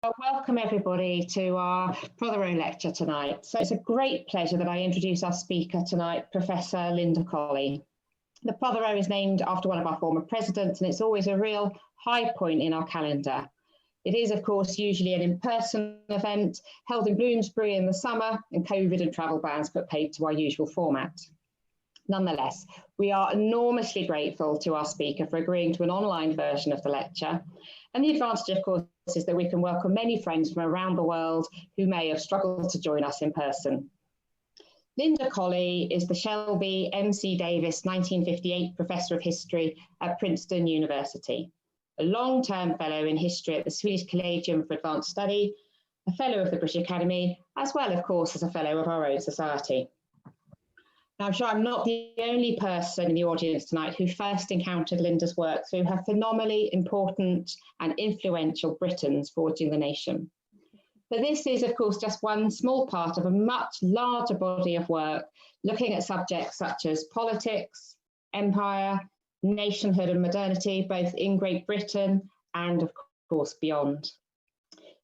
Welcome everybody to our Prothero lecture tonight. So it's a great pleasure that I introduce our speaker tonight, Professor Linda Colley. The Prothero is named after one of our former presidents, and it's always a real high point in our calendar. It is, of course, usually an in-person event held in Bloomsbury in the summer, and COVID and travel bans put paid to our usual format. Nonetheless, we are enormously grateful to our speaker for agreeing to an online version of the lecture. And the advantage, of course, is that we can welcome many friends from around the world who may have struggled to join us in person. Linda Colley is the Shelby M.C. Davis 1958 Professor of History at Princeton University, a long-term fellow in history at the Swedish Collegium for Advanced Study, a fellow of the British Academy, as well, of course, as a fellow of our own society. Now, I'm sure I'm not the only person in the audience tonight who first encountered Linda's work through her phenomenally important and influential Britons Forging the Nation. But this is, of course, just one small part of a much larger body of work looking at subjects such as politics, empire, nationhood and modernity, both in Great Britain and, of course, beyond.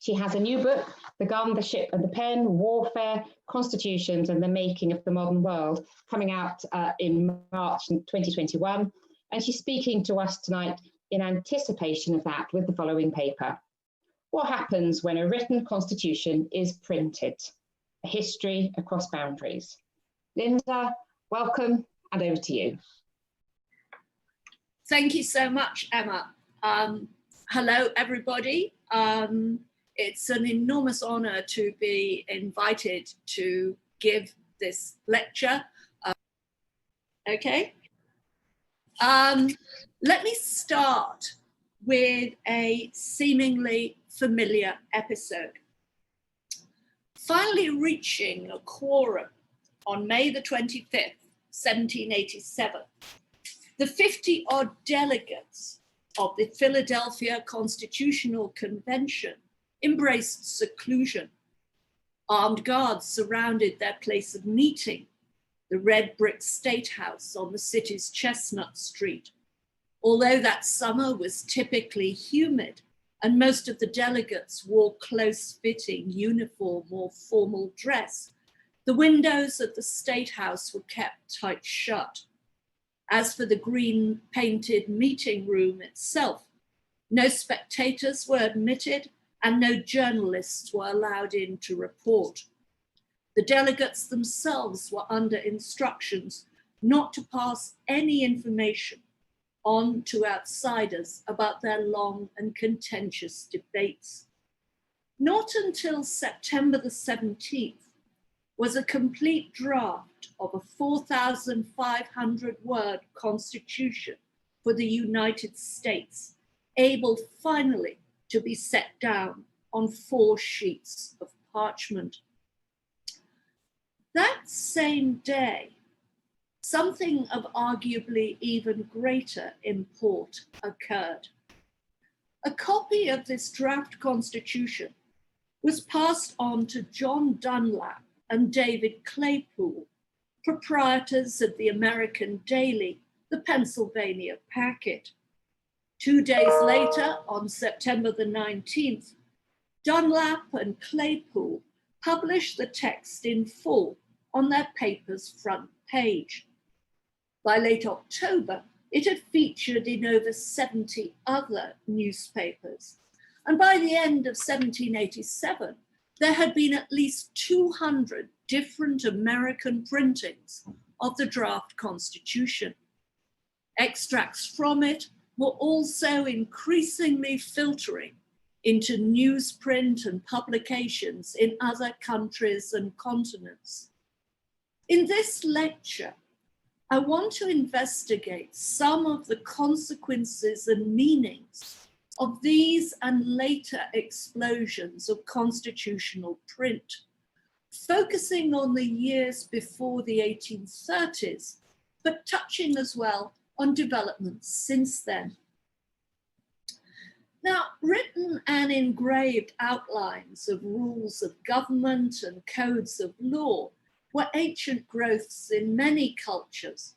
She has a new book, The Gun, the Ship and the Pen, Warfare, Constitutions and the Making of the Modern World, coming out in March 2021. And she's speaking to us tonight in anticipation of that with the following paper. What happens when a written constitution is printed? A history across boundaries. Linda, welcome, and over to you. Thank you so much, Emma. Hello, everybody. It's an enormous honor to be invited to give this lecture. Let me start with a seemingly familiar episode. Finally reaching a quorum on May the 25th, 1787, the 50-odd delegates of the Philadelphia Constitutional Convention embraced seclusion. Armed guards surrounded their place of meeting, the red brick State House on the city's Chestnut Street. Although that summer was typically humid and most of the delegates wore close-fitting uniform or formal dress, the windows of the State House were kept tight shut. As for the green-painted meeting room itself, no spectators were admitted and no journalists were allowed in to report. The delegates themselves were under instructions not to pass any information on to outsiders about their long and contentious debates. Not until September the 17th was a complete draft of a 4,500-word constitution for the United States able finally to be set down on 4 sheets of parchment. That same day, something of arguably even greater import occurred. A copy of this draft constitution was passed on to John Dunlap and David Claypool, proprietors of the American daily, the Pennsylvania Packet. 2 days later, on September the 19th, Dunlap and Claypool published the text in full on their paper's front page. By late October, it had featured in over 70 other newspapers. And by the end of 1787, there had been at least 200 different American printings of the draft constitution. Extracts from it were also increasingly filtering into newsprint and publications in other countries and continents. In this lecture, I want to investigate some of the consequences and meanings of these and later explosions of constitutional print, focusing on the years before the 1830s, but touching as well on developments since then. Now, written and engraved outlines of rules of government and codes of law were ancient growths in many cultures.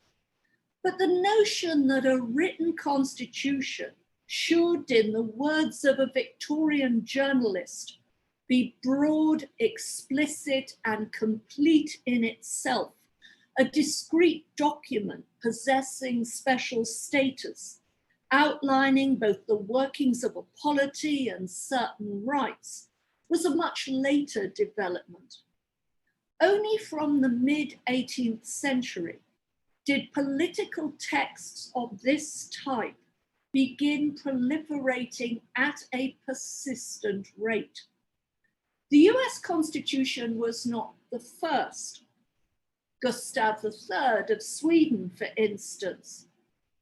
But the notion that a written constitution should, in the words of a Victorian journalist, be broad, explicit, and complete in itself, a discrete document possessing special status, outlining both the workings of a polity and certain rights, was a much later development. Only from the mid-18th century did political texts of this type begin proliferating at a persistent rate. The US Constitution was not the first. Gustav III of Sweden, for instance,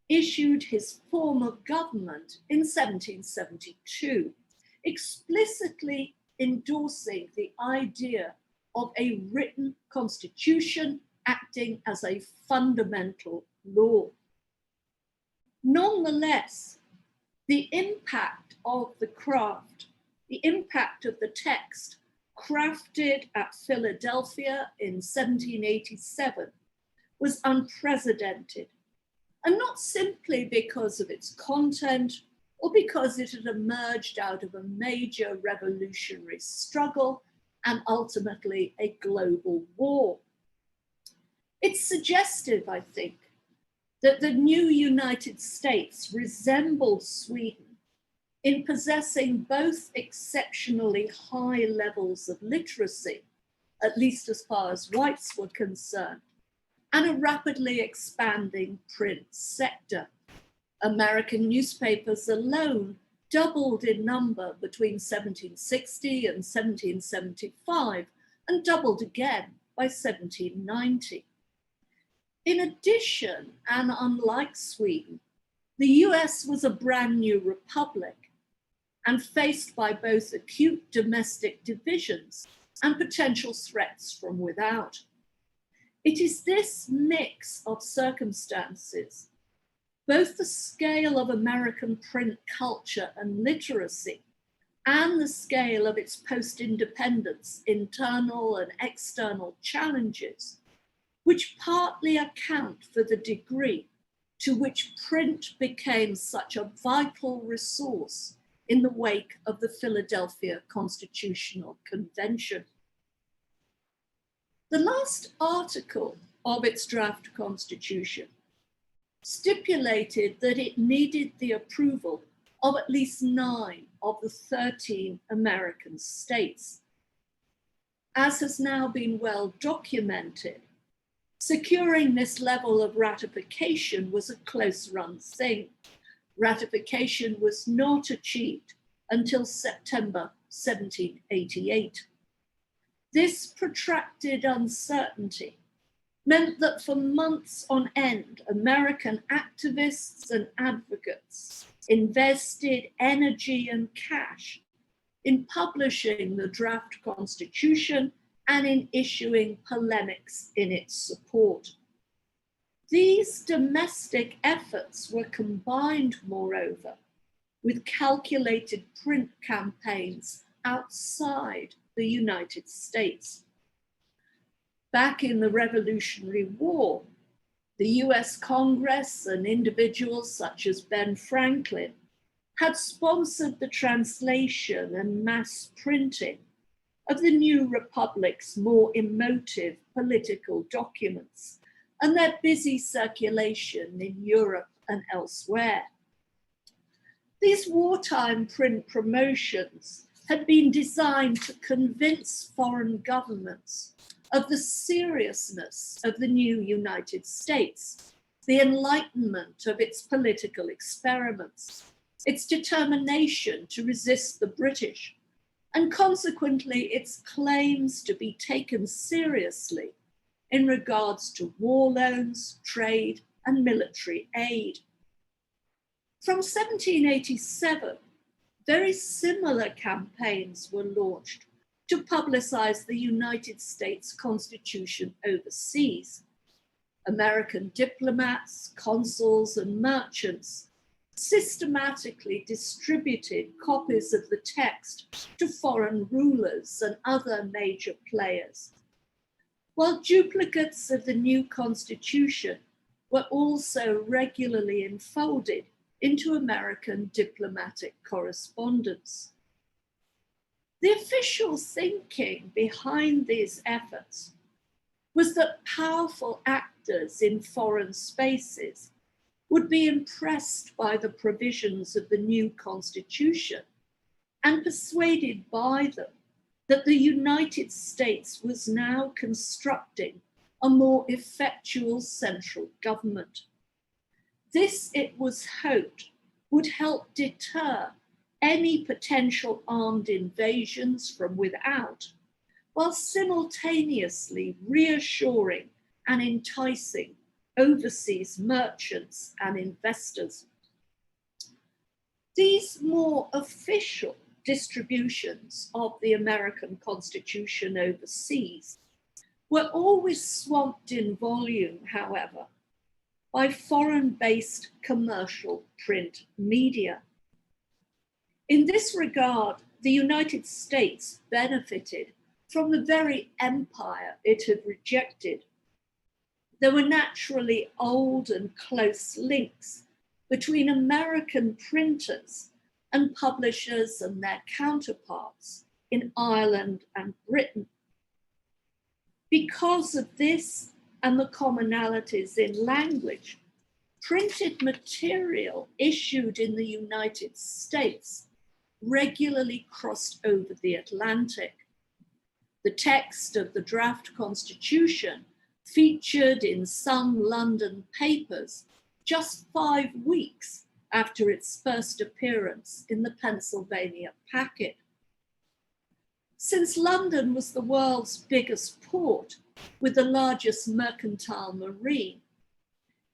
issued his form of government in 1772, explicitly endorsing the idea of a written constitution acting as a fundamental law. Nonetheless, the impact of the text crafted at Philadelphia in 1787 was unprecedented, and not simply because of its content or because it had emerged out of a major revolutionary struggle and ultimately a global war. It's suggestive, I think, that the new United States resembled Sweden in possessing both exceptionally high levels of literacy, at least as far as whites were concerned, and a rapidly expanding print sector. American newspapers alone doubled in number between 1760 and 1775, and doubled again by 1790. In addition, and unlike Sweden, the US was a brand new republic and faced by both acute domestic divisions and potential threats from without. It is this mix of circumstances, both the scale of American print culture and literacy and the scale of its post-independence internal and external challenges, which partly account for the degree to which print became such a vital resource in the wake of the Philadelphia Constitutional Convention. The last article of its draft constitution stipulated that it needed the approval of at least 9 of the 13 American states. As has now been well documented, securing this level of ratification was a close-run thing. Ratification was not achieved until September 1788. This protracted uncertainty meant that for months on end, American activists and advocates invested energy and cash in publishing the draft constitution and in issuing polemics in its support. These domestic efforts were combined, moreover, with calculated print campaigns outside the United States. Back in the Revolutionary War, the US Congress and individuals such as Ben Franklin had sponsored the translation and mass printing of the new republic's more emotive political documents and their busy circulation in Europe and elsewhere. These wartime print promotions had been designed to convince foreign governments of the seriousness of the new United States, the enlightenment of its political experiments, its determination to resist the British, and consequently its claims to be taken seriously in regards to war loans, trade, and military aid. From 1787, very similar campaigns were launched to publicize the United States Constitution overseas. American diplomats, consuls, and merchants systematically distributed copies of the text to foreign rulers and other major players, while duplicates of the new Constitution were also regularly enfolded into American diplomatic correspondence. The official thinking behind these efforts was that powerful actors in foreign spaces would be impressed by the provisions of the new Constitution and persuaded by them that the United States was now constructing a more effectual central government. This, it was hoped, would help deter any potential armed invasions from without, while simultaneously reassuring and enticing overseas merchants and investors. These more official distributions of the American Constitution overseas were always swamped in volume, however, by foreign-based commercial print media. In this regard, the United States benefited from the very empire it had rejected. There were naturally old and close links between American printers and publishers and their counterparts in Ireland and Britain. Because of this and the commonalities in language, printed material issued in the United States regularly crossed over the Atlantic. The text of the draft Constitution featured in some London papers just 5 weeks after its first appearance in the Pennsylvania Packet. Since London was the world's biggest port with the largest mercantile marine,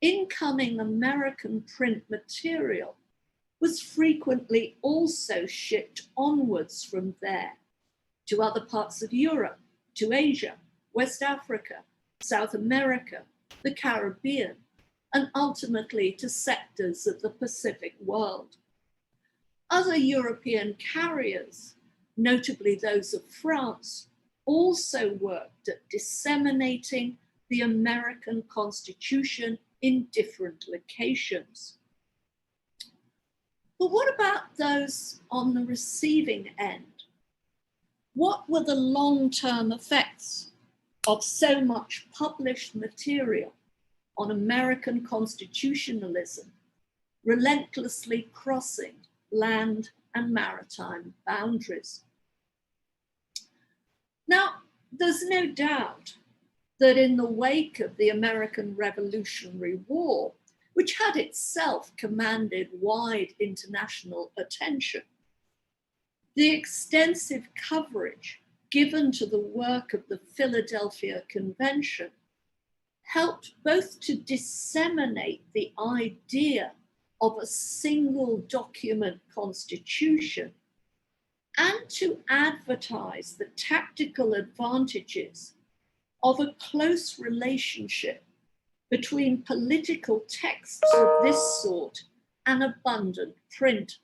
incoming American print material was frequently also shipped onwards from there to other parts of Europe, to Asia, West Africa, South America, the Caribbean, and ultimately to sectors of the Pacific world. Other European carriers, notably those of France, also worked at disseminating the American Constitution in different locations. But what about those on the receiving end? What were the long-term effects of so much published material on American constitutionalism, relentlessly crossing land and maritime boundaries? Now, there's no doubt that in the wake of the American Revolutionary War, which had itself commanded wide international attention, the extensive coverage given to the work of the Philadelphia Convention helped both to disseminate the idea of a single document constitution and to advertise the tactical advantages of a close relationship between political texts of this sort and abundant print.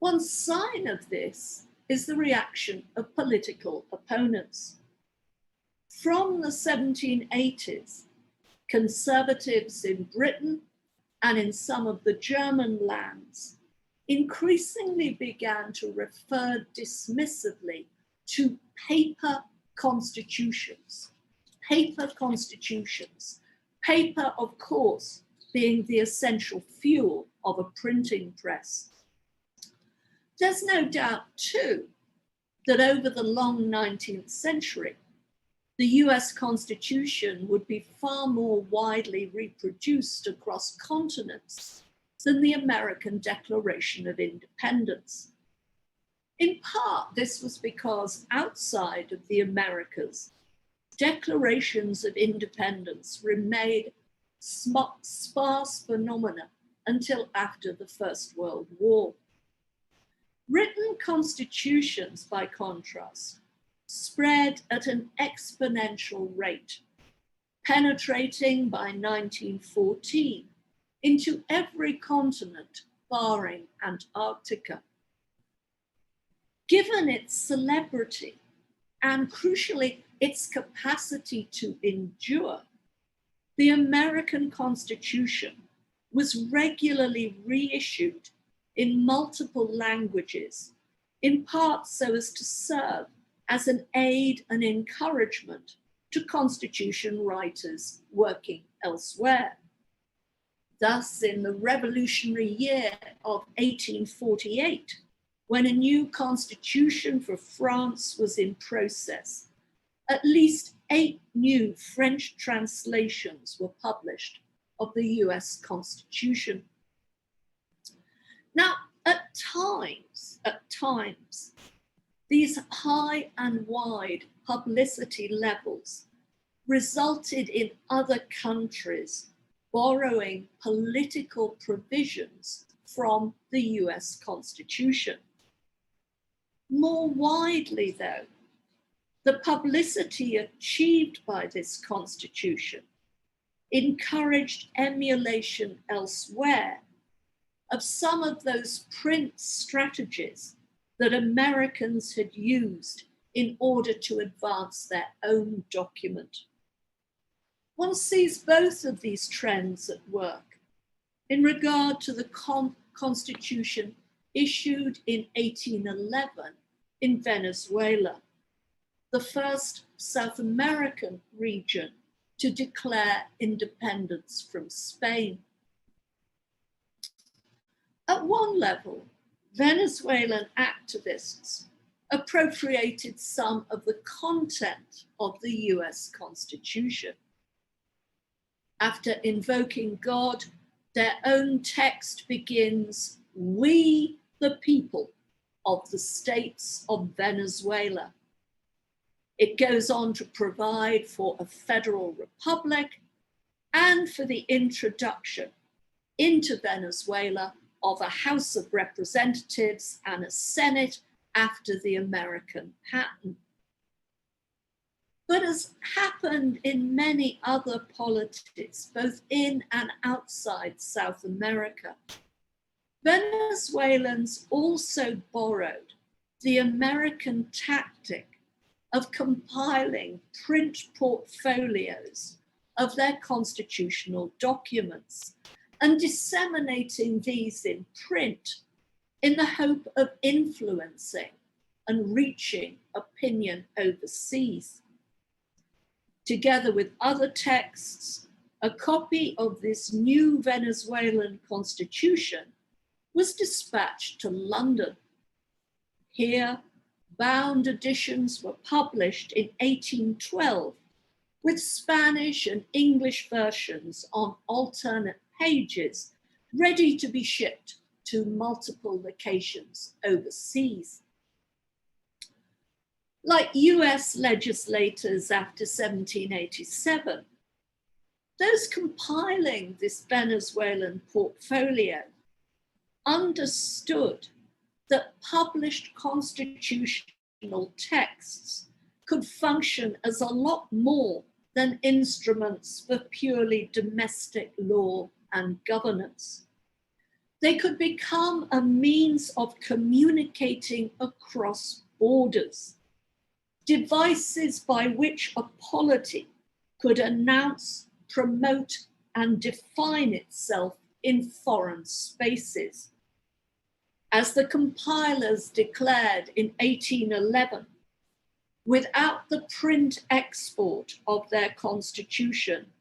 One sign of this is the reaction of political opponents. From the 1780s, conservatives in Britain and in some of the German lands increasingly began to refer dismissively to paper constitutions. Paper constitutions. Paper, of course, being the essential fuel of a printing press. There's no doubt, too, that over the long 19th century, the US Constitution would be far more widely reproduced across continents than the American Declaration of Independence. In part, this was because outside of the Americas, declarations of independence remained sparse phenomena until after the First World War. Written constitutions, by contrast, spread at an exponential rate, penetrating by 1914 into every continent barring Antarctica. Given its celebrity and, crucially, its capacity to endure, the American Constitution was regularly reissued in multiple languages, in part so as to serve as an aid and encouragement to constitution writers working elsewhere. Thus, in the revolutionary year of 1848, when a new constitution for France was in process, at least 8 new French translations were published of the US Constitution. Now, at times, these high and wide publicity levels resulted in other countries borrowing political provisions from the US Constitution. More widely, though, the publicity achieved by this Constitution encouraged emulation elsewhere of some of those print strategies that Americans had used in order to advance their own document. One sees both of these trends at work in regard to the Constitution issued in 1811 in Venezuela, the first South American region to declare independence from Spain. At one level, Venezuelan activists appropriated some of the content of the US Constitution. After invoking God, their own text begins, "We, the people of the states of Venezuela." It goes on to provide for a federal republic and for the introduction into Venezuela of a House of Representatives and a Senate after the American pattern. But as happened in many other politics, both in and outside South America, Venezuelans also borrowed the American tactic of compiling print portfolios of their constitutional documents and disseminating these in print in the hope of influencing and reaching opinion overseas. Together with other texts, a copy of this new Venezuelan constitution was dispatched to London. Here, bound editions were published in 1812 with Spanish and English versions on alternate pages, ready to be shipped to multiple locations overseas. Like US legislators after 1787, those compiling this Venezuelan portfolio understood that published constitutional texts could function as a lot more than instruments for purely domestic law and governance. They could become a means of communicating across borders, devices by which a polity could announce, promote, and define itself in foreign spaces. As the compilers declared in 1811, without the print export of their constitution,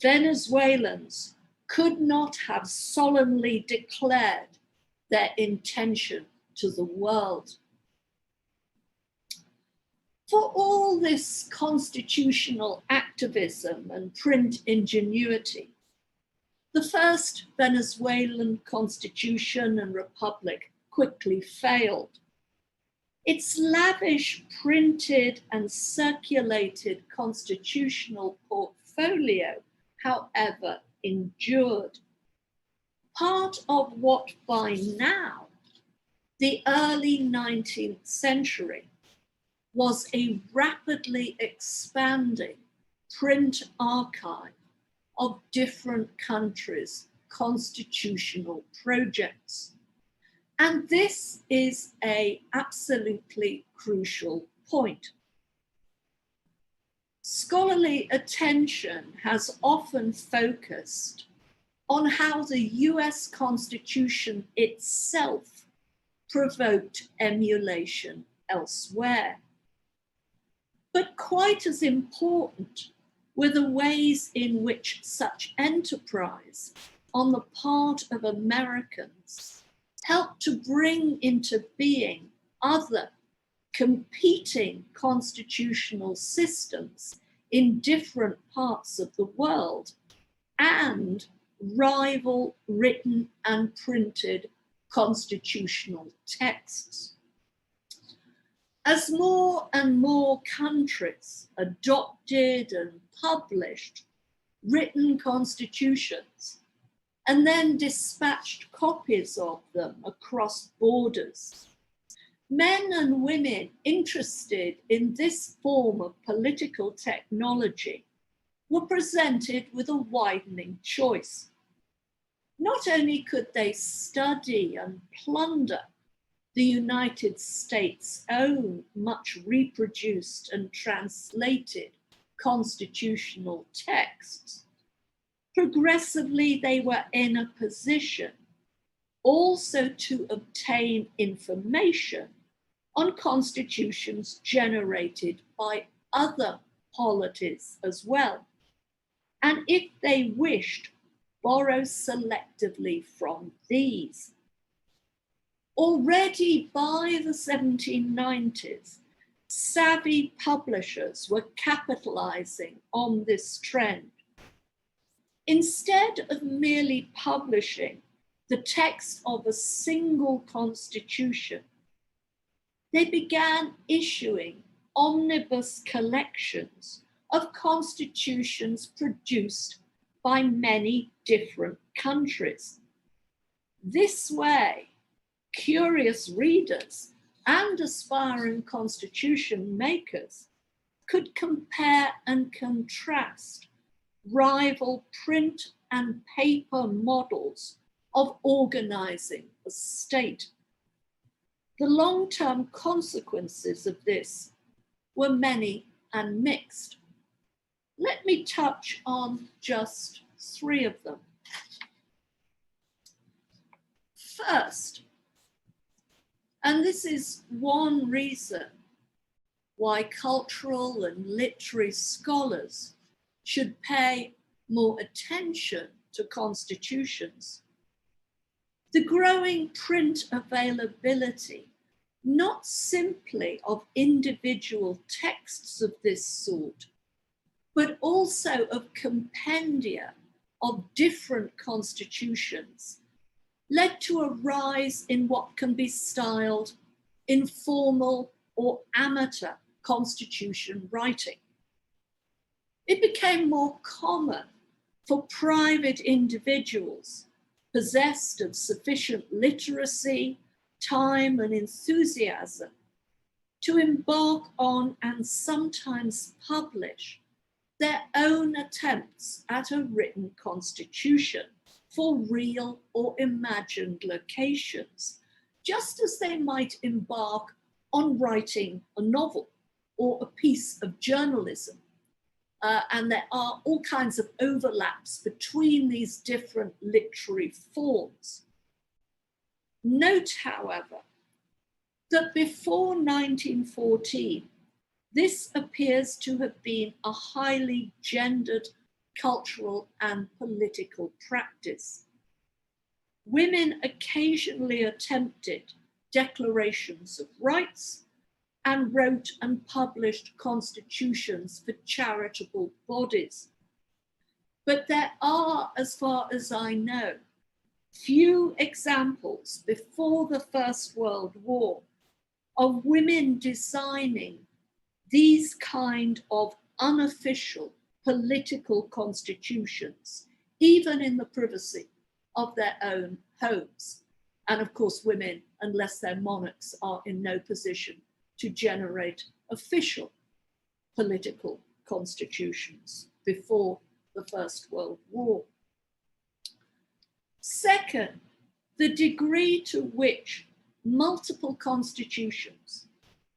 Venezuelans could not have solemnly declared their intention to the world. For all this constitutional activism and print ingenuity, the first Venezuelan constitution and republic quickly failed. Its lavish printed and circulated constitutional portfolio, however, endured. Part of what by now, the early 19th century, was a rapidly expanding print archive of different countries' constitutional projects. And this is an absolutely crucial point. Scholarly attention has often focused on how the US Constitution itself provoked emulation elsewhere. But quite as important were the ways in which such enterprise on the part of Americans helped to bring into being other competing constitutional systems in different parts of the world and rival written and printed constitutional texts. As more and more countries adopted and published written constitutions and then dispatched copies of them across borders, men and women interested in this form of political technology were presented with a widening choice. Not only could they study and plunder the United States' own much reproduced and translated constitutional texts, progressively they were in a position also to obtain information on constitutions generated by other polities as well, and if they wished, borrow selectively from these. Already by the 1790s, savvy publishers were capitalizing on this trend. Instead of merely publishing the text of a single constitution, they began issuing omnibus collections of constitutions produced by many different countries. This way, curious readers and aspiring constitution makers could compare and contrast rival print and paper models of organizing a state. The long-term consequences of this were many and mixed. Let me touch on just 3 of them. First, and this is one reason why cultural and literary scholars should pay more attention to constitutions, the growing print availability, not simply of individual texts of this sort, but also of compendia of different constitutions, led to a rise in what can be styled informal or amateur constitution writing. It became more common for private individuals possessed of sufficient literacy, time, and enthusiasm to embark on and sometimes publish their own attempts at a written constitution for real or imagined locations, just as they might embark on writing a novel or a piece of journalism. And there are all kinds of overlaps between these different literary forms. Note, however, that before 1914, this appears to have been a highly gendered cultural and political practice. Women occasionally attempted declarations of rights and wrote and published constitutions for charitable bodies. But there are, as far as I know, few examples before the First World War of women designing these kind of unofficial political constitutions, even in the privacy of their own homes. And of course, women, unless they're monarchs, are in no position to generate official political constitutions before the First World War. Second, the degree to which multiple constitutions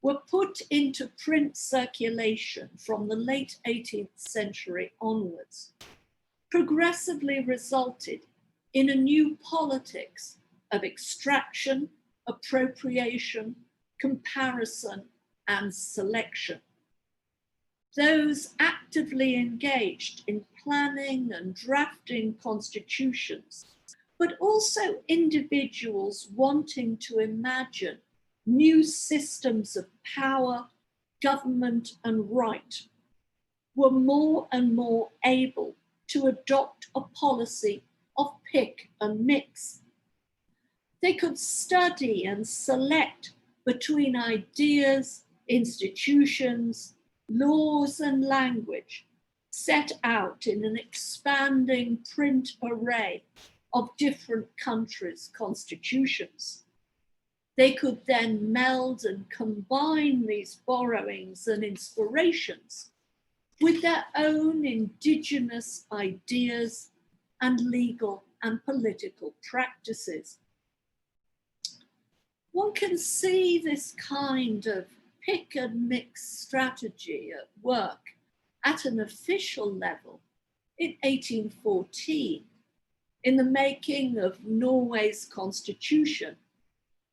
were put into print circulation from the late 18th century onwards progressively resulted in a new politics of extraction, appropriation, comparison, and selection. Those actively engaged in planning and drafting constitutions, but also individuals wanting to imagine new systems of power, government, and right, were more and more able to adopt a policy of pick and mix. They could study and select between ideas, institutions, laws, and language set out in an expanding print array of different countries' constitutions. They could then meld and combine these borrowings and inspirations with their own indigenous ideas and legal and political practices. One can see this kind of pick and mix strategy at work at an official level in 1814 in the making of Norway's constitution,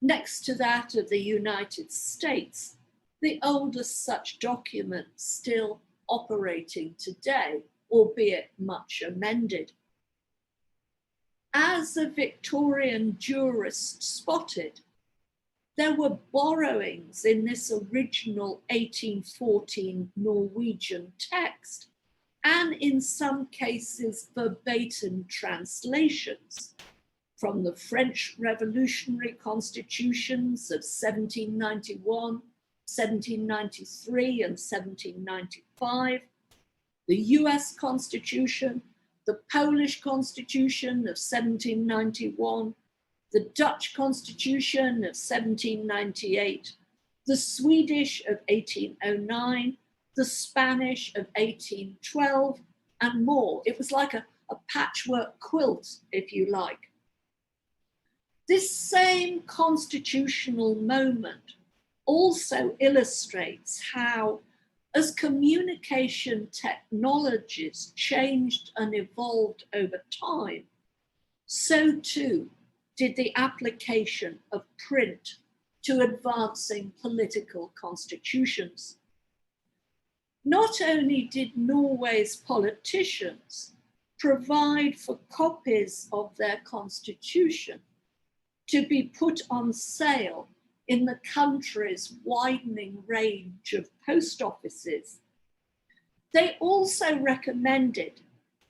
next to that of the United States, the oldest such document still operating today, albeit much amended. As a Victorian jurist spotted, there were borrowings in this original 1814 Norwegian text, and in some cases verbatim translations from the French revolutionary constitutions of 1791, 1793, and 1795, the US Constitution, the Polish Constitution of 1791, the Dutch Constitution of 1798, the Swedish of 1809, the Spanish of 1812, and more. It was like a patchwork quilt, if you like. This same constitutional moment also illustrates how, as communication technologies changed and evolved over time, so too did the application of print to advancing political constitutions. Not only did Norway's politicians provide for copies of their constitution to be put on sale in the country's widening range of post offices, they also recommended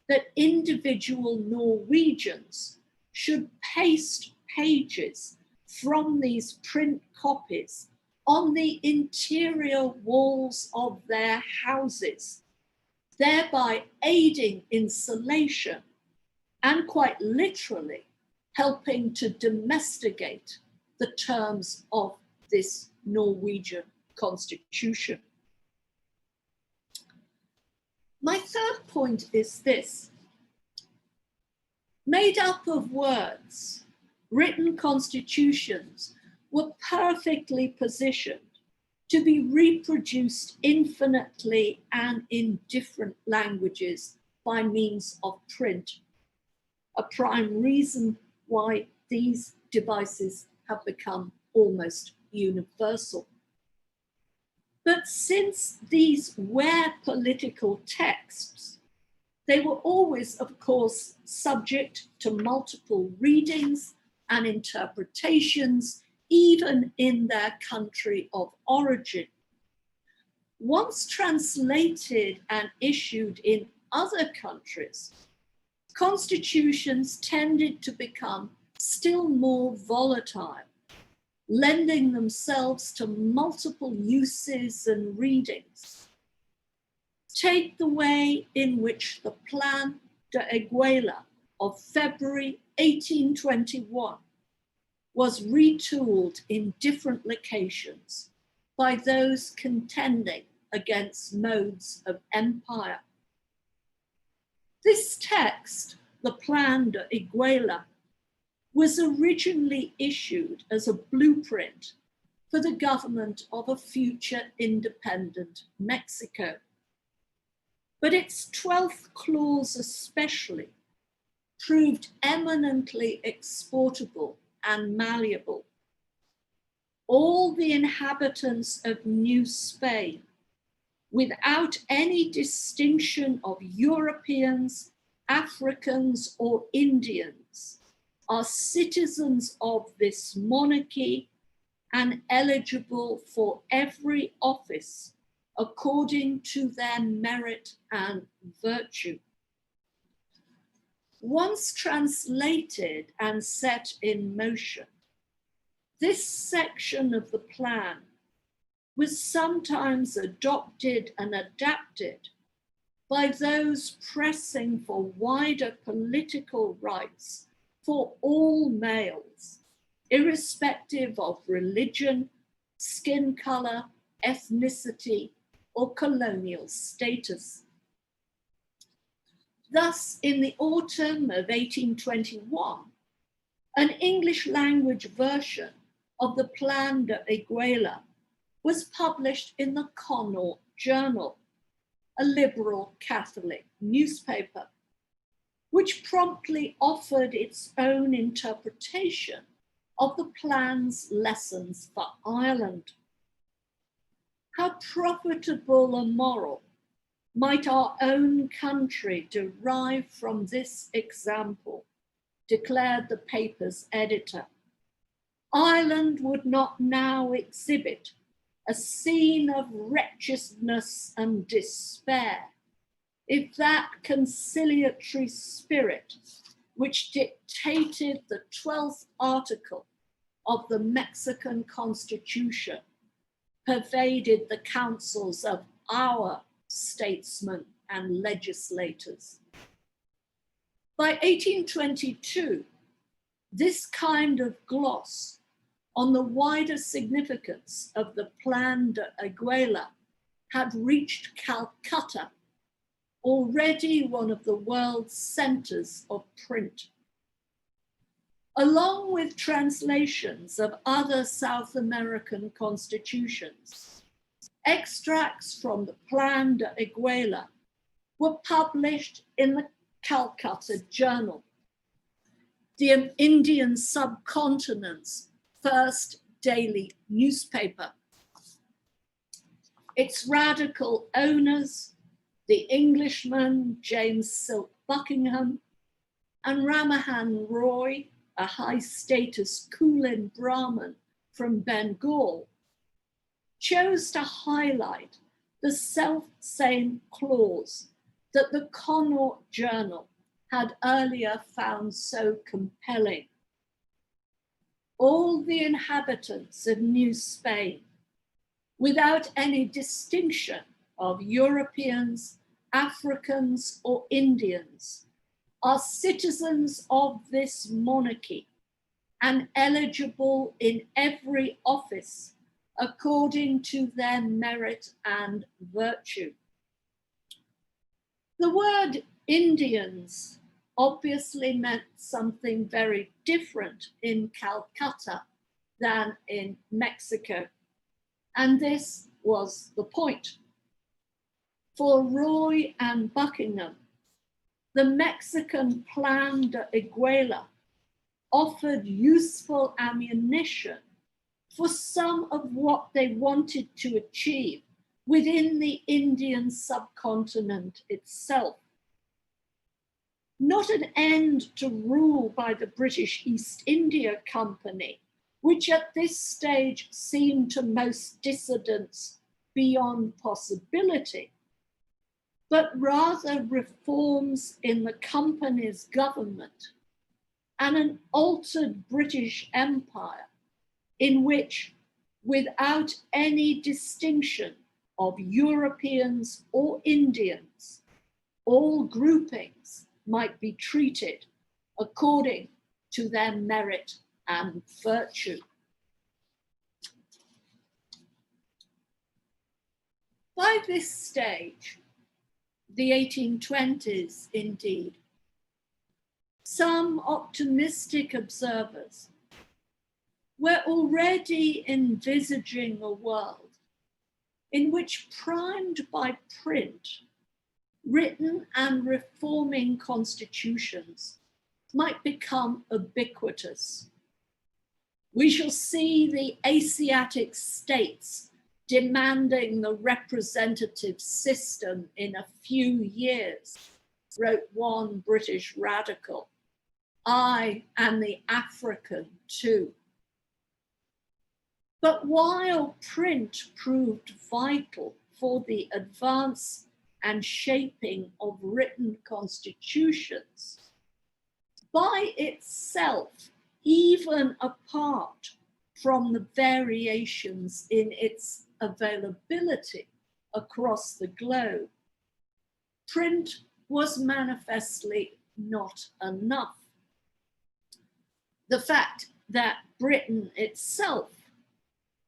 that individual Norwegians should paste pages from these print copies on the interior walls of their houses, thereby aiding insulation and quite literally helping to domesticate the terms of this Norwegian constitution. My third point is this. Made up of words, written constitutions were perfectly positioned to be reproduced infinitely and in different languages by means of print, a prime reason why these devices have become almost universal. But since these were political texts, they were always, of course, subject to multiple readings and interpretations, even in their country of origin. Once translated and issued in other countries, constitutions tended to become still more volatile, lending themselves to multiple uses and readings. Take the way in which the Plan de Iguala of February 1821 was retooled in different locations by those contending against modes of empire. This text, the Plan de Iguala, was originally issued as a blueprint for the government of a future independent Mexico. But its 12th clause especially proved eminently exportable and malleable. All the inhabitants of New Spain, without any distinction of Europeans, Africans, or Indians, are citizens of this monarchy and eligible for every office according to their merit and virtue. Once translated and set in motion, this section of the plan was sometimes adopted and adapted by those pressing for wider political rights for all males, irrespective of religion, skin color, ethnicity, or colonial status. Thus, in the autumn of 1821, an English language version of the Plan de Iguala was published in the Connaught Journal, a liberal Catholic newspaper, which promptly offered its own interpretation of the plan's lessons for Ireland. How profitable a moral might our own country derive from this example, declared the paper's editor. Ireland would not now exhibit a scene of wretchedness and despair if that conciliatory spirit which dictated the 12th article of the Mexican Constitution pervaded the councils of our statesmen and legislators. By 1822, this kind of gloss on the wider significance of the Plan de Iguala had reached Calcutta, already one of the world's centers of print. Along with translations of other South American constitutions, extracts from the Plan de Iguala were published in the Calcutta Journal, the Indian subcontinent's first daily newspaper. Its radical owners, the Englishman James Silk Buckingham and Ramahan Roy, a high-status Kulin Brahmin from Bengal, chose to highlight the self-same clause that the Connaught Journal had earlier found so compelling. All the inhabitants of New Spain, without any distinction of Europeans, Africans, or Indians, are citizens of this monarchy and eligible in every office according to their merit and virtue. The word Indians obviously meant something very different in Calcutta than in Mexico, and this was the point. For Roy and Buckingham, the Mexican Plan de Iguala offered useful ammunition for some of what they wanted to achieve within the Indian subcontinent itself. Not an end to rule by the British East India Company, which at this stage seemed to most dissidents beyond possibility, but rather reforms in the company's government and an altered British Empire in which, without any distinction of Europeans or Indians, all groupings might be treated according to their merit and virtue. By this stage, the 1820s indeed, some optimistic observers were already envisaging a world in which, primed by print, written and reforming constitutions might become ubiquitous. We shall see the Asiatic states demanding the representative system in a few years, wrote one British radical. I and the African too. But while print proved vital for the advance and shaping of written constitutions, by itself, even apart from the variations in its availability across the globe, print was manifestly not enough. The fact that Britain itself,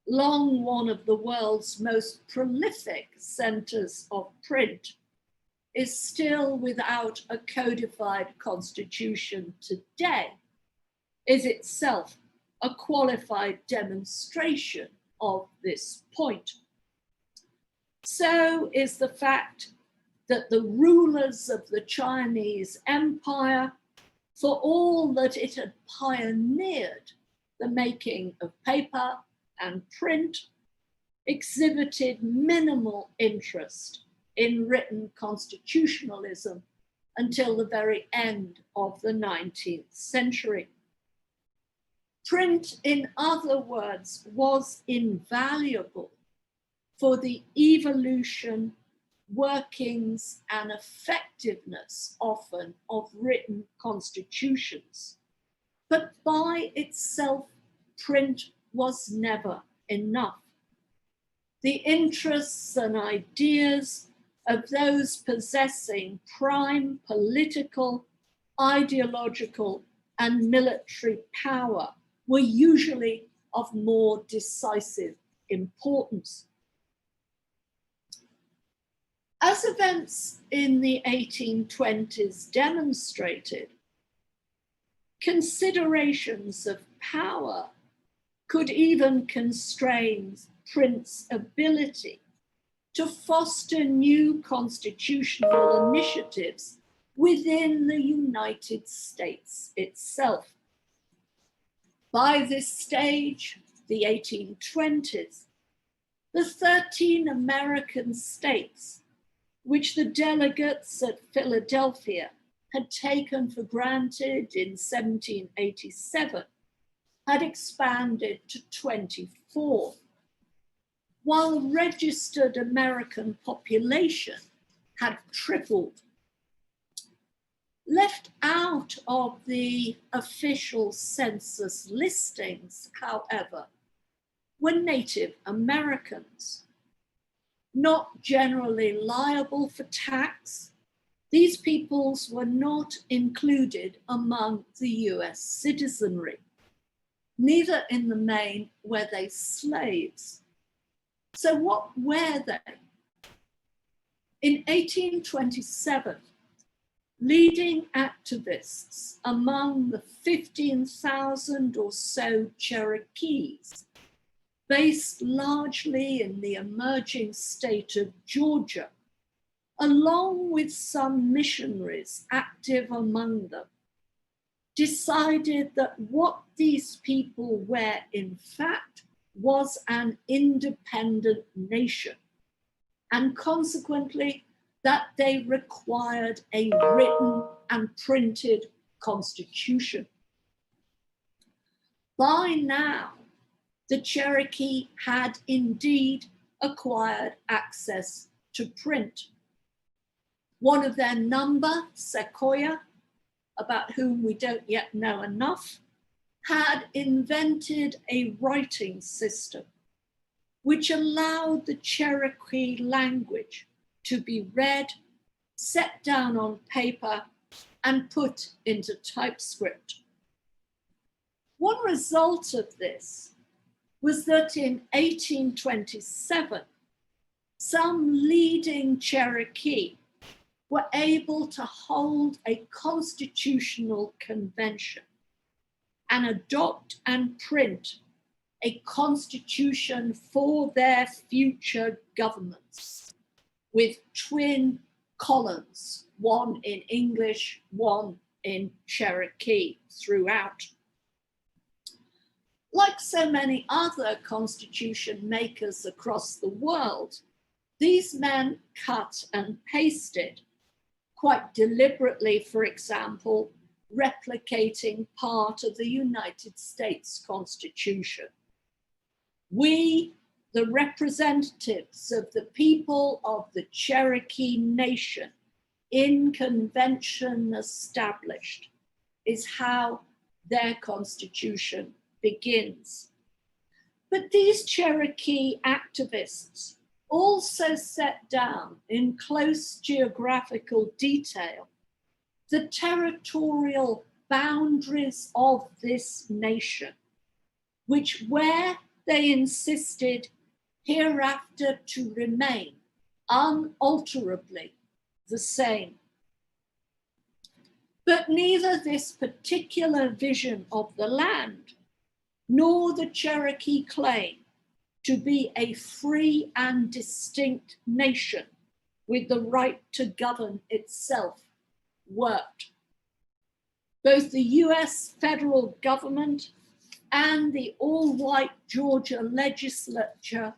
long one of the world's most prolific centres of print, is still without a codified constitution today, is itself a qualified demonstration of this point. So is the fact that the rulers of the Chinese Empire, for all that it had pioneered the making of paper and print, exhibited minimal interest in written constitutionalism until the very end of the 19th century. Print, in other words, was invaluable for the evolution, workings, and effectiveness often of written constitutions. But by itself, print was never enough. The interests and ideas of those possessing prime political, ideological, and military power were usually of more decisive importance. As events in the 1820s demonstrated, considerations of power could even constrain print's ability to foster new constitutional initiatives within the United States itself. By this stage, the 1820s, the 13 American states, which the delegates at Philadelphia had taken for granted in 1787, had expanded to 24, while the registered American population had tripled. Left out of the official census listings, however, were Native Americans. Not generally liable for tax, these peoples were not included among the US citizenry. Neither in the main were they slaves. So what were they? In 1827, leading activists among the 15,000 or so Cherokees, based largely in the emerging state of Georgia, along with some missionaries active among them, decided that what these people were in fact was an independent nation, and consequently that they required a written and printed constitution. By now, the Cherokee had indeed acquired access to print. One of their number, Sequoyah, about whom we don't yet know enough, had invented a writing system which allowed the Cherokee language to be read, set down on paper, and put into typescript. One result of this was that in 1827, some leading Cherokee were able to hold a constitutional convention and adopt and print a constitution for their future governments with twin columns, one in English, one in Cherokee throughout. Like so many other constitution makers across the world, these men cut and pasted, quite deliberately, for example, replicating part of the United States Constitution. We, the representatives of the people of the Cherokee Nation, in convention established, is how their constitution begins. But these Cherokee activists also set down in close geographical detail the territorial boundaries of this nation, which where they insisted hereafter to remain unalterably the same. But neither this particular vision of the land nor the Cherokee claim to be a free and distinct nation with the right to govern itself worked. Both the US federal government and the all-white Georgia legislature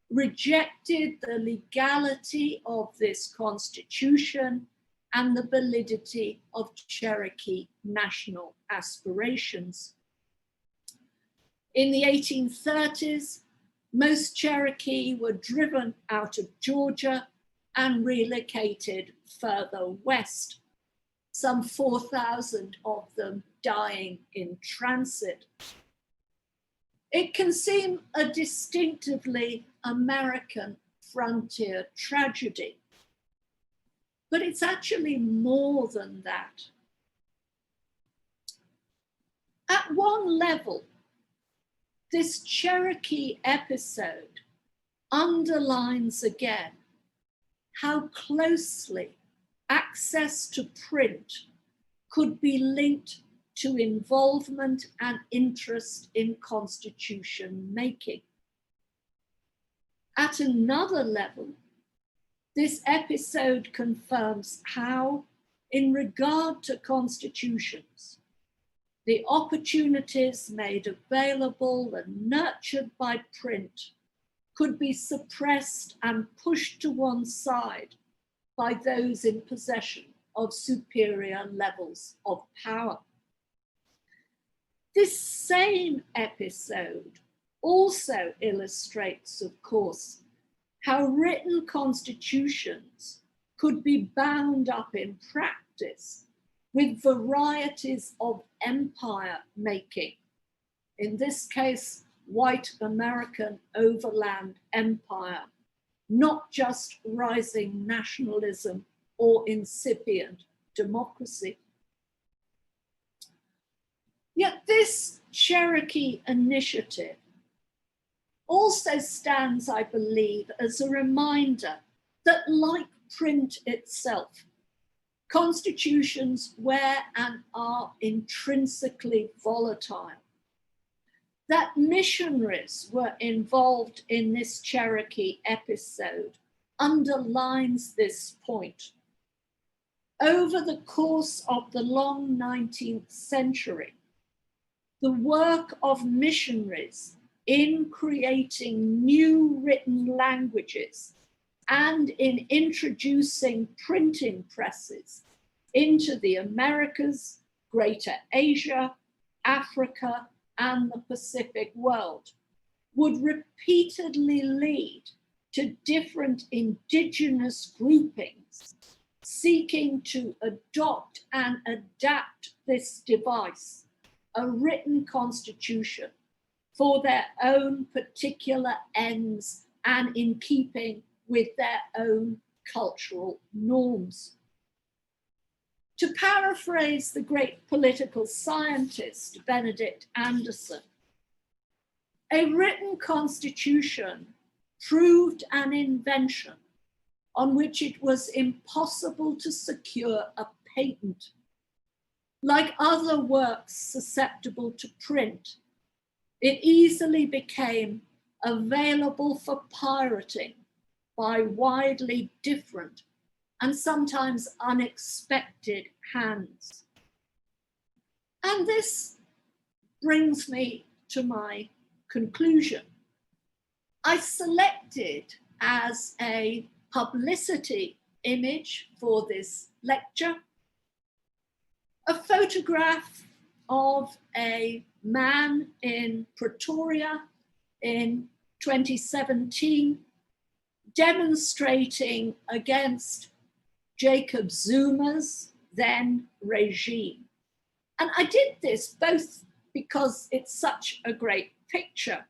rejected the legality of this constitution and the validity of Cherokee national aspirations. In the 1830s, most Cherokee were driven out of Georgia and relocated further west, some 4,000 of them dying in transit. It can seem a distinctively American frontier tragedy, but it's actually more than that. At one level, this Cherokee episode underlines again how closely access to print could be linked to involvement and interest in constitution making. At another level, this episode confirms how, in regard to constitutions, the opportunities made available and nurtured by print could be suppressed and pushed to one side by those in possession of superior levels of power. This same episode also illustrates, of course, how written constitutions could be bound up in practice with varieties of empire making, in this case, white American overland empire, not just rising nationalism or incipient democracy. Yet this Cherokee initiative also stands, I believe, as a reminder that, like print itself, constitutions were and are intrinsically volatile. That missionaries were involved in this Cherokee episode underlines this point. Over the course of the long 19th century, the work of missionaries in creating new written languages and in introducing printing presses into the Americas, Greater Asia, Africa, and the Pacific world would repeatedly lead to different indigenous groupings seeking to adopt and adapt this device, a written constitution, for their own particular ends and in keeping with their own cultural norms. To paraphrase the great political scientist Benedict Anderson, a written constitution proved an invention on which it was impossible to secure a patent. Like other works susceptible to print, it easily became available for pirating by widely different and sometimes unexpected hands. And this brings me to my conclusion. I selected as a publicity image for this lecture a photograph of a man in Pretoria in 2017 demonstrating against Jacob Zuma's then regime. And I did this both because it's such a great picture,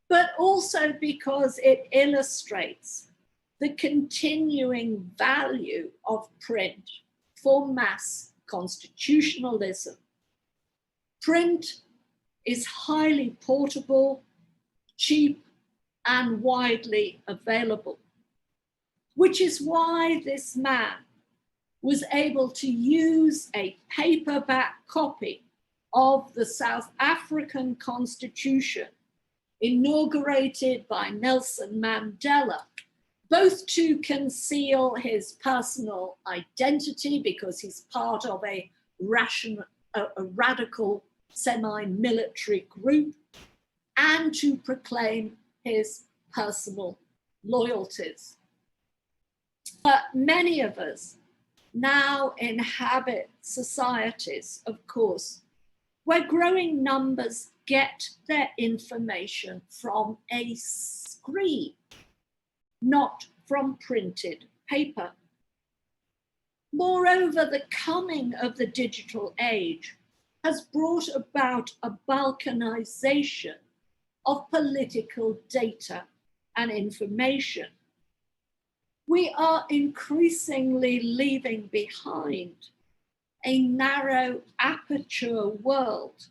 but also because it illustrates the continuing value of print for mass constitutionalism. Print is highly portable, cheap, and widely available, which is why this man was able to use a paperback copy of the South African Constitution inaugurated by Nelson Mandela, both to conceal his personal identity because he's part of a radical semi-military group, and to proclaim his personal loyalties. But many of us now inhabit societies, of course, where growing numbers get their information from a screen, not from printed paper. Moreover, the coming of the digital age has brought about a balkanization of political data and information. We are increasingly leaving behind a narrow aperture world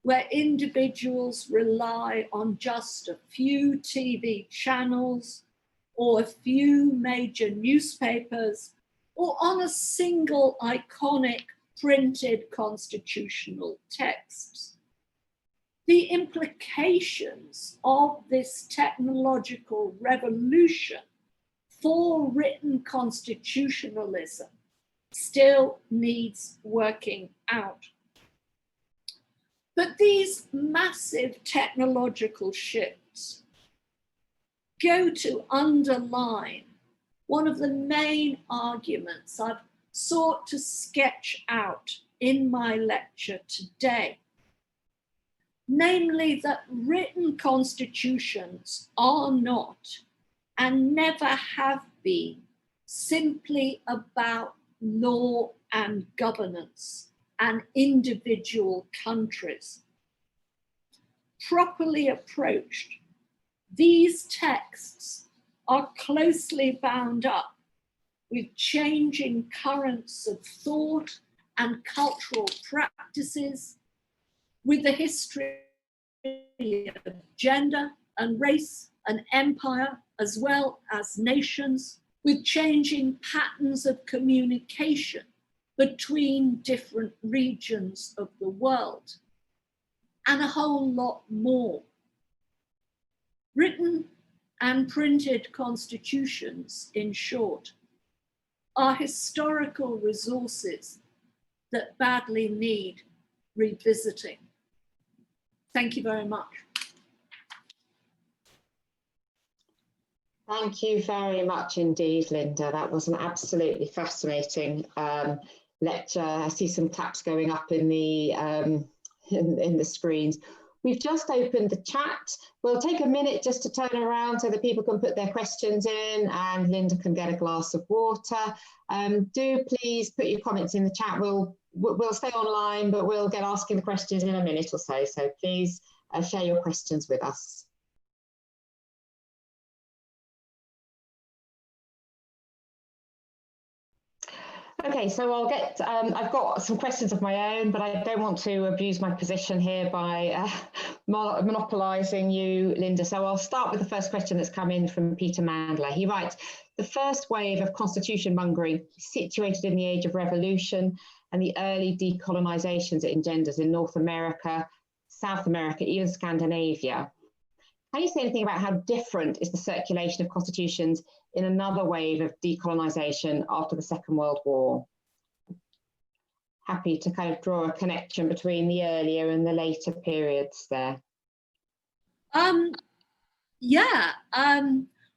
where individuals rely on just a few TV channels or a few major newspapers or on a single iconic printed constitutional texts. The implications of this technological revolution for written constitutionalism still needs working out. But these massive technological shifts go to underline one of the main arguments I've sought to sketch out in my lecture today, namely that written constitutions are not and never have been simply about law and governance and individual countries. Properly approached, these texts are closely bound up with changing currents of thought and cultural practices, with the history of gender and race and empire, as well as nations, with changing patterns of communication between different regions of the world, and a whole lot more. Written and printed constitutions, in short, are historical resources that badly need revisiting. Thank you very much. Thank you very much indeed, Linda. That was an absolutely fascinating lecture. I see some claps going up in the screens. We've just opened the chat. We'll take a minute just to turn around so that people can put their questions in and Linda can get a glass of water. Do please put your comments in the chat. We'll stay online, but we'll get asking the questions in a minute or so. So please share your questions with us. Okay, so I'll get, I've got some questions of my own, but I don't want to abuse my position here by monopolising you, Linda. So I'll start with the first question that's come in from Peter Mandler. He writes, the first wave of constitution mongering situated in the age of revolution and the early decolonisations it engenders in North America, South America, even Scandinavia. Can you say anything about how different is the circulation of constitutions in another wave of decolonisation after the Second World War? happy to kind of draw a connection between the earlier and the later periods there.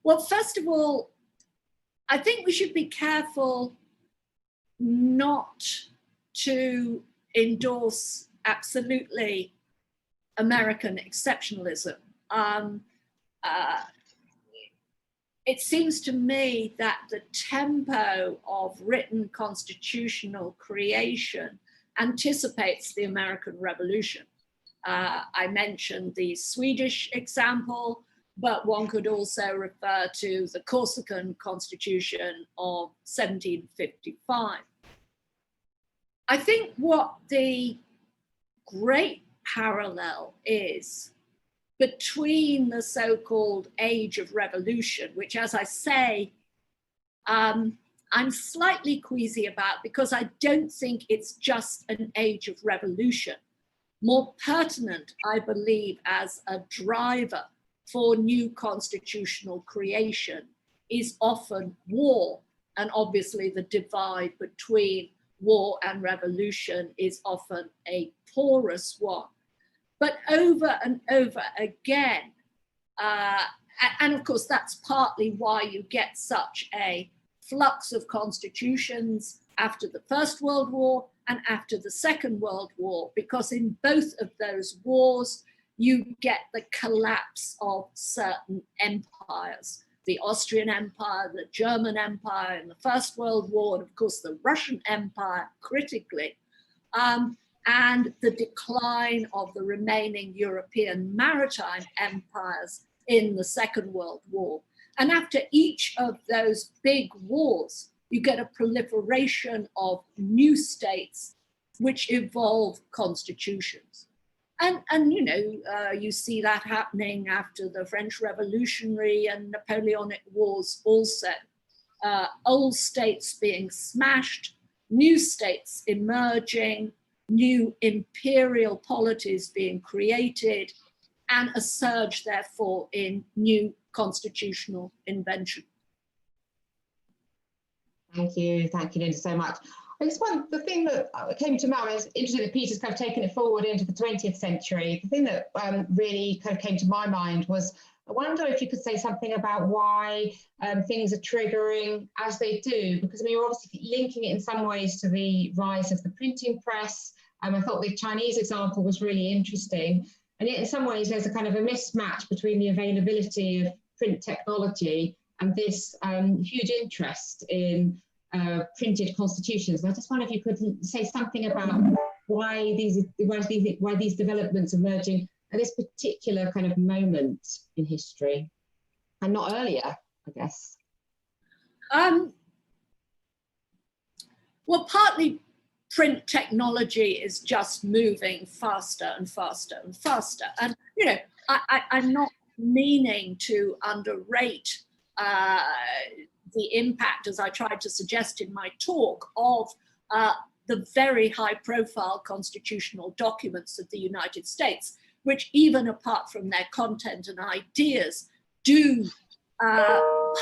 Well, first of all, I think we should be careful not to endorse absolutely American exceptionalism. It seems to me that the tempo of written constitutional creation anticipates the American Revolution. I mentioned the Swedish example, but one could also refer to the Corsican Constitution of 1755. I think what the great parallel is between the so-called age of revolution, which, as I say, I'm slightly queasy about, because I don't think it's just an age of revolution. More pertinent, I believe, as a driver for new constitutional creation is often war. And obviously the divide between war and revolution is often a porous one. But over and over again, and of course that's partly why you get such a flux of constitutions after the First World War and after the Second World War, because in both of those wars, you get the collapse of certain empires. The Austrian Empire, the German Empire in the First World War, and of course the Russian Empire critically, and the decline of the remaining European maritime empires in the Second World War. And after each of those big wars, you get a proliferation of new states which evolve constitutions. And you see that happening after the French Revolutionary and Napoleonic Wars also. Old states being smashed, new states emerging, new imperial polities being created, and a surge, therefore, in new constitutional invention. Thank you, Linda, so much. I just the thing that came to mind, I was interested that Peter's kind of taken it forward into the 20th century. The thing that really kind of came to my mind was, I wonder if you could say something about why things are triggering as they do, because I mean, you're obviously linking it in some ways to the rise of the printing press. I thought the Chinese example was really interesting. And yet in some ways, there's a kind of a mismatch between the availability of print technology and this huge interest in printed constitutions. And I just wonder if you could say something about why these developments emerging at this particular kind of moment in history, and not earlier, I guess. Well, partly print technology is just moving faster and faster and faster. And, I'm not meaning to underrate the impact, as I tried to suggest in my talk, of the very high profile constitutional documents of the United States, which even apart from their content and ideas, do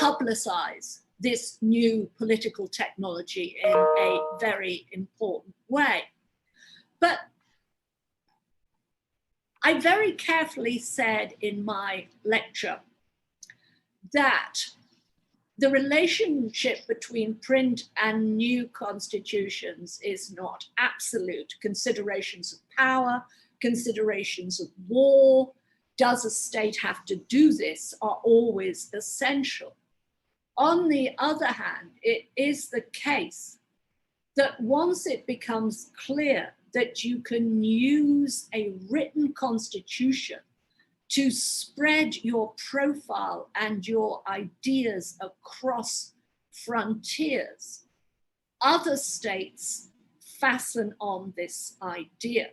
publicize this new political technology in a very important way. But I very carefully said in my lecture that the relationship between print and new constitutions is not absolute. Considerations of power, considerations of war, does a state have to do this, are always essential. On the other hand, it is the case that once it becomes clear that you can use a written constitution to spread your profile and your ideas across frontiers, other states fasten on this idea.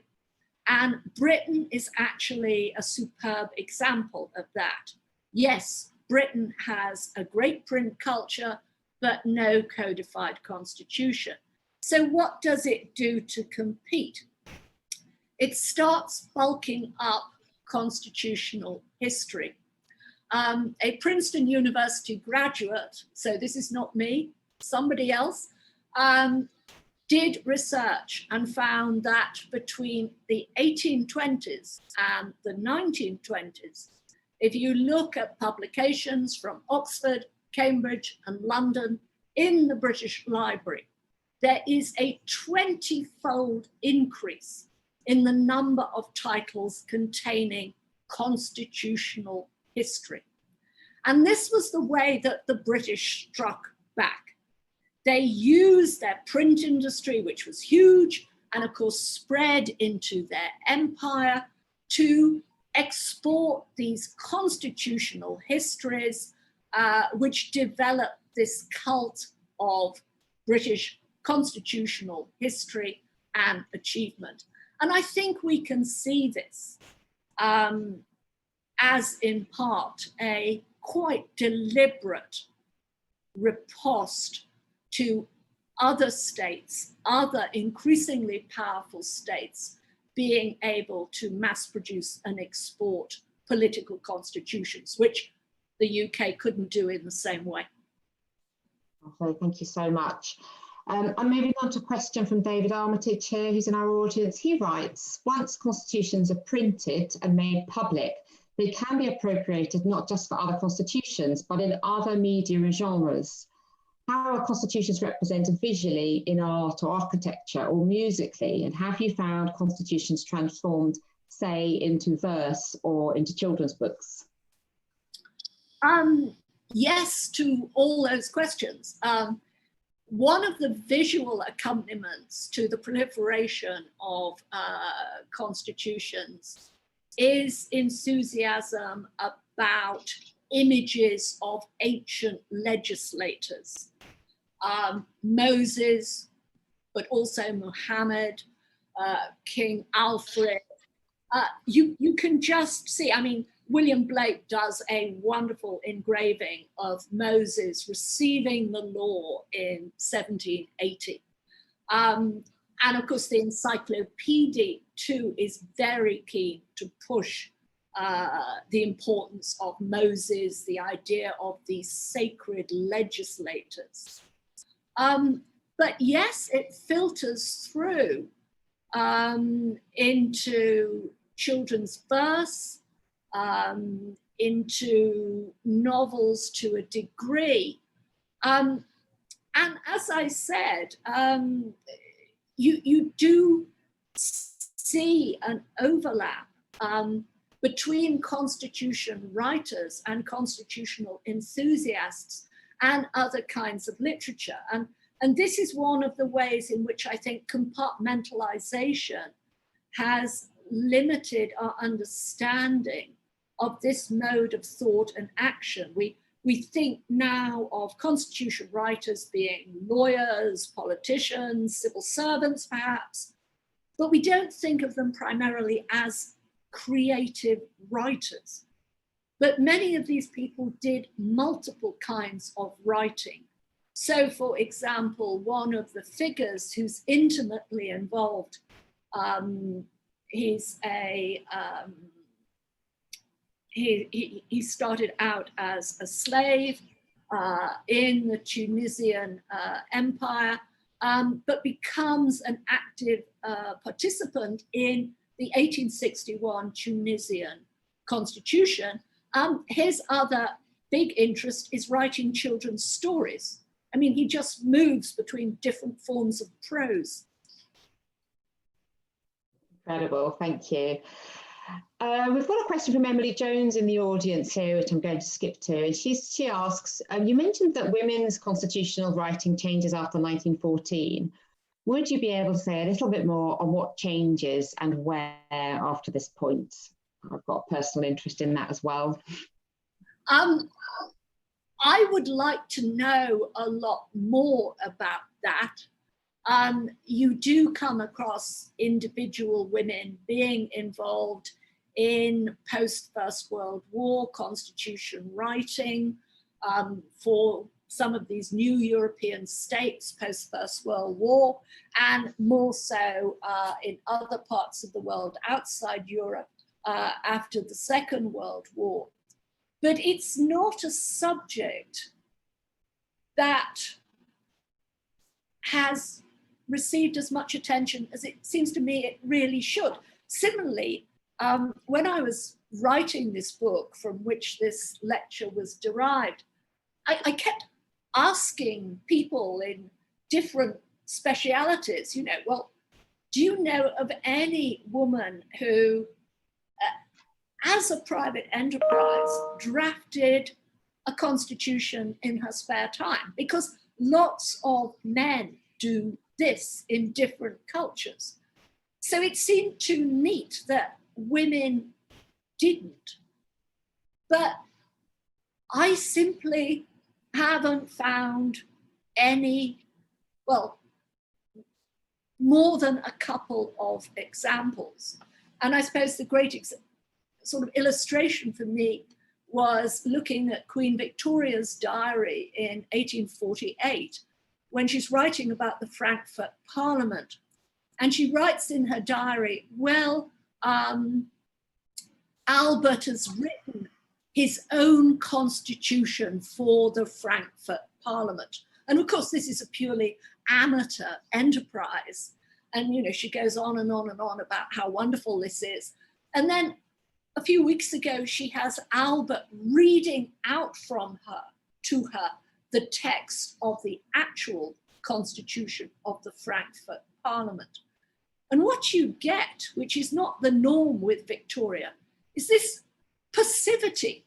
And Britain is actually a superb example of that. Yes, Britain has a great print culture, but no codified constitution. So what does it do to compete? It starts bulking up constitutional history. A Princeton University graduate, so this is not me, somebody else, did research and found that between the 1820s and the 1920s, if you look at publications from Oxford, Cambridge, and London in the British Library, there is a 20-fold increase in the number of titles containing constitutional history. And this was the way that the British struck back. They used their print industry, which was huge, and of course spread into their empire, to export these constitutional histories, which developed this cult of British constitutional history and achievement. And I think we can see this as in part a quite deliberate riposte to other states, other increasingly powerful states, being able to mass produce and export political constitutions, which the UK couldn't do in the same way. Okay, thank you so much. I'm moving on to a question from David Armitage here, who's in our audience. He writes, once constitutions are printed and made public, they can be appropriated not just for other constitutions, but in other media and genres. How are constitutions represented visually in art or architecture or musically? And have you found constitutions transformed, say, into verse or into children's books? Yes to all those questions. One of the visual accompaniments to the proliferation of constitutions is enthusiasm about images of ancient legislators. Moses, but also Muhammad, King Alfred. You can just see, I mean, William Blake does a wonderful engraving of Moses receiving the law in 1780. And of course, the encyclopedia too is very keen to push the importance of Moses, the idea of these sacred legislators. But yes, it filters through into children's verse, into novels to a degree. And as I said, you do see an overlap between constitution writers and constitutional enthusiasts and other kinds of literature. And this is one of the ways in which I think compartmentalization has limited our understanding of this mode of thought and action. We think now of constitution writers being lawyers, politicians, civil servants perhaps, but we don't think of them primarily as creative writers. But many of these people did multiple kinds of writing. So for example, one of the figures who's intimately involved, he started out as a slave in the Tunisian empire, but becomes an active participant in the 1861 Tunisian constitution. His other big interest is writing children's stories. I mean, he just moves between different forms of prose. Incredible, thank you. We've got a question from Emily Jones in the audience here, which I'm going to skip to. And she asks, you mentioned that women's constitutional writing changes after 1914. Would you be able to say a little bit more on what changes and where after this point? I've got a personal interest in that as well. I would like to know a lot more about that. You do come across individual women being involved in post-First World War constitution writing for some of these new European states post-First World War, and more so in other parts of the world outside Europe after the Second World War. But it's not a subject that has received as much attention as it seems to me it really should. Similarly, when I was writing this book from which this lecture was derived, I kept asking people in different specialities, well, do you know of any woman who, as a private enterprise, drafted a constitution in her spare time? Because lots of men do this in different cultures. So it seemed too neat that women didn't. But I simply haven't found any, well, more than a couple of examples. And I suppose the great sort of illustration for me was looking at Queen Victoria's diary in 1848, when she's writing about the Frankfurt Parliament. And she writes in her diary, well, Albert has written his own constitution for the Frankfurt Parliament. And of course, this is a purely amateur enterprise. And, she goes on and on and on about how wonderful this is. And then a few weeks ago, she has Albert reading out to her the text of the actual constitution of the Frankfurt Parliament. And what you get, which is not the norm with Victoria, is this passivity.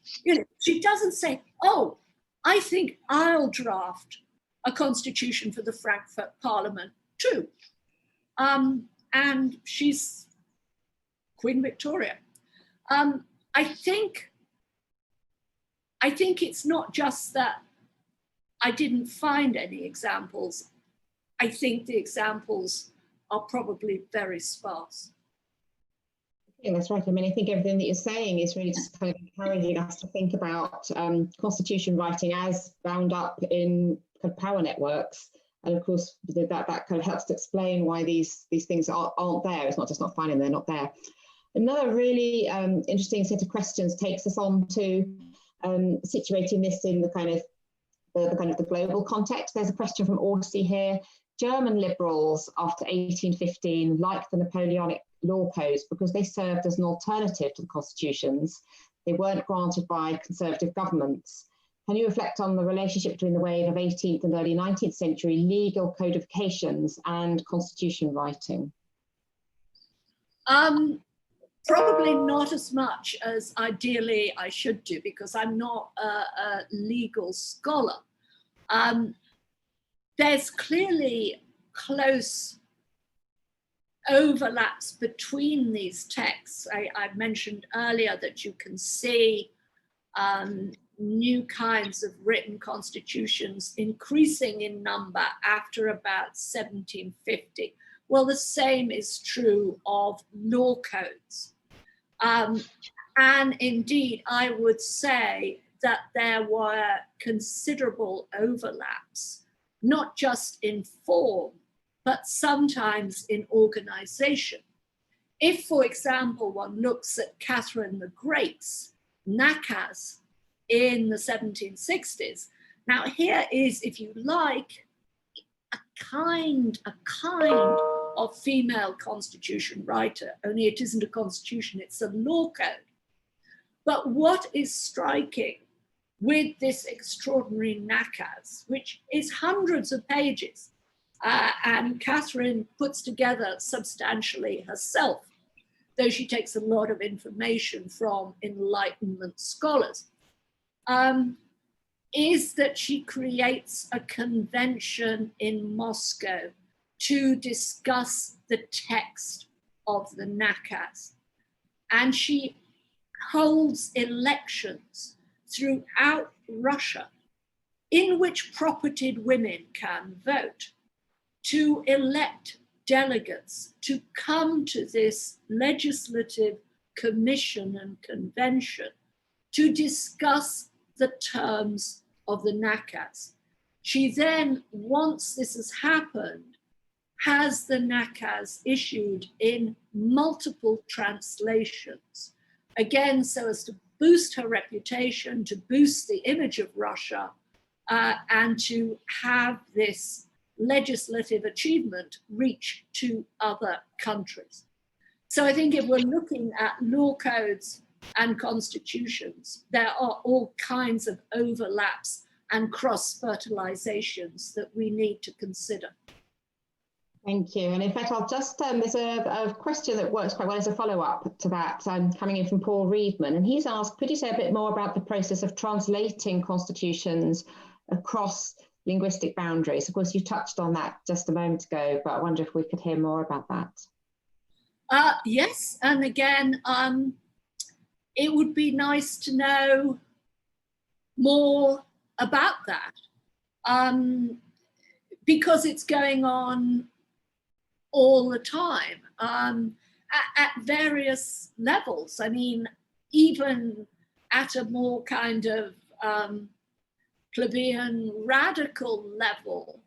She doesn't say, oh, I think I'll draft a constitution for the Frankfurt Parliament too. And she's Queen Victoria. I think it's not just that I didn't find any examples. I think the examples are probably very sparse. Yeah, that's right. I mean, I think everything that you're saying is really just kind of encouraging us to think about constitution writing as bound up in kind of power networks. And of course, that kind of helps to explain why these things aren't there. It's not just not finding them, they're not there. Another really interesting set of questions takes us on to situating this in the kind of the global context. There's a question from Orsi here. German liberals after 1815 liked the Napoleonic law codes because they served as an alternative to the constitutions. They weren't granted by conservative governments. Can you reflect on the relationship between the wave of 18th and early 19th century legal codifications and constitution writing? Probably not as much as ideally I should do, because I'm not a legal scholar. There's clearly close overlaps between these texts. I mentioned earlier that you can see new kinds of written constitutions increasing in number after about 1750. Well, the same is true of law codes. And indeed, I would say that there were considerable overlaps, not just in form, but sometimes in organization. If, for example, one looks at Catherine the Great's nakaz in the 1760s, now here is, if you like, a kind of female constitution writer, only it isn't a constitution, it's a law code. But what is striking with this extraordinary nakaz, which is hundreds of pages, and Catherine puts together substantially herself, though she takes a lot of information from Enlightenment scholars, is that she creates a convention in Moscow to discuss the text of the nakaz. And she holds elections throughout Russia in which propertied women can vote, to elect delegates to come to this legislative commission and convention to discuss the terms of the nakaz. She then, once this has happened, has the nakaz issued in multiple translations, again, so as to boost her reputation, to boost the image of Russia, and to have this legislative achievement reach to other countries. So I think if we're looking at law codes and constitutions, there are all kinds of overlaps and cross-fertilizations that we need to consider. Thank you. And in fact, I'll just, there's a question that works quite well as a follow-up to that, coming in from Paul Reedman. And he's asked, could you say a bit more about the process of translating constitutions across linguistic boundaries? Of course, you touched on that just a moment ago, but I wonder if we could hear more about that. Yes, and again, it would be nice to know more about that, because it's going on all the time at various levels. I mean, even at a more kind of plebeian radical level,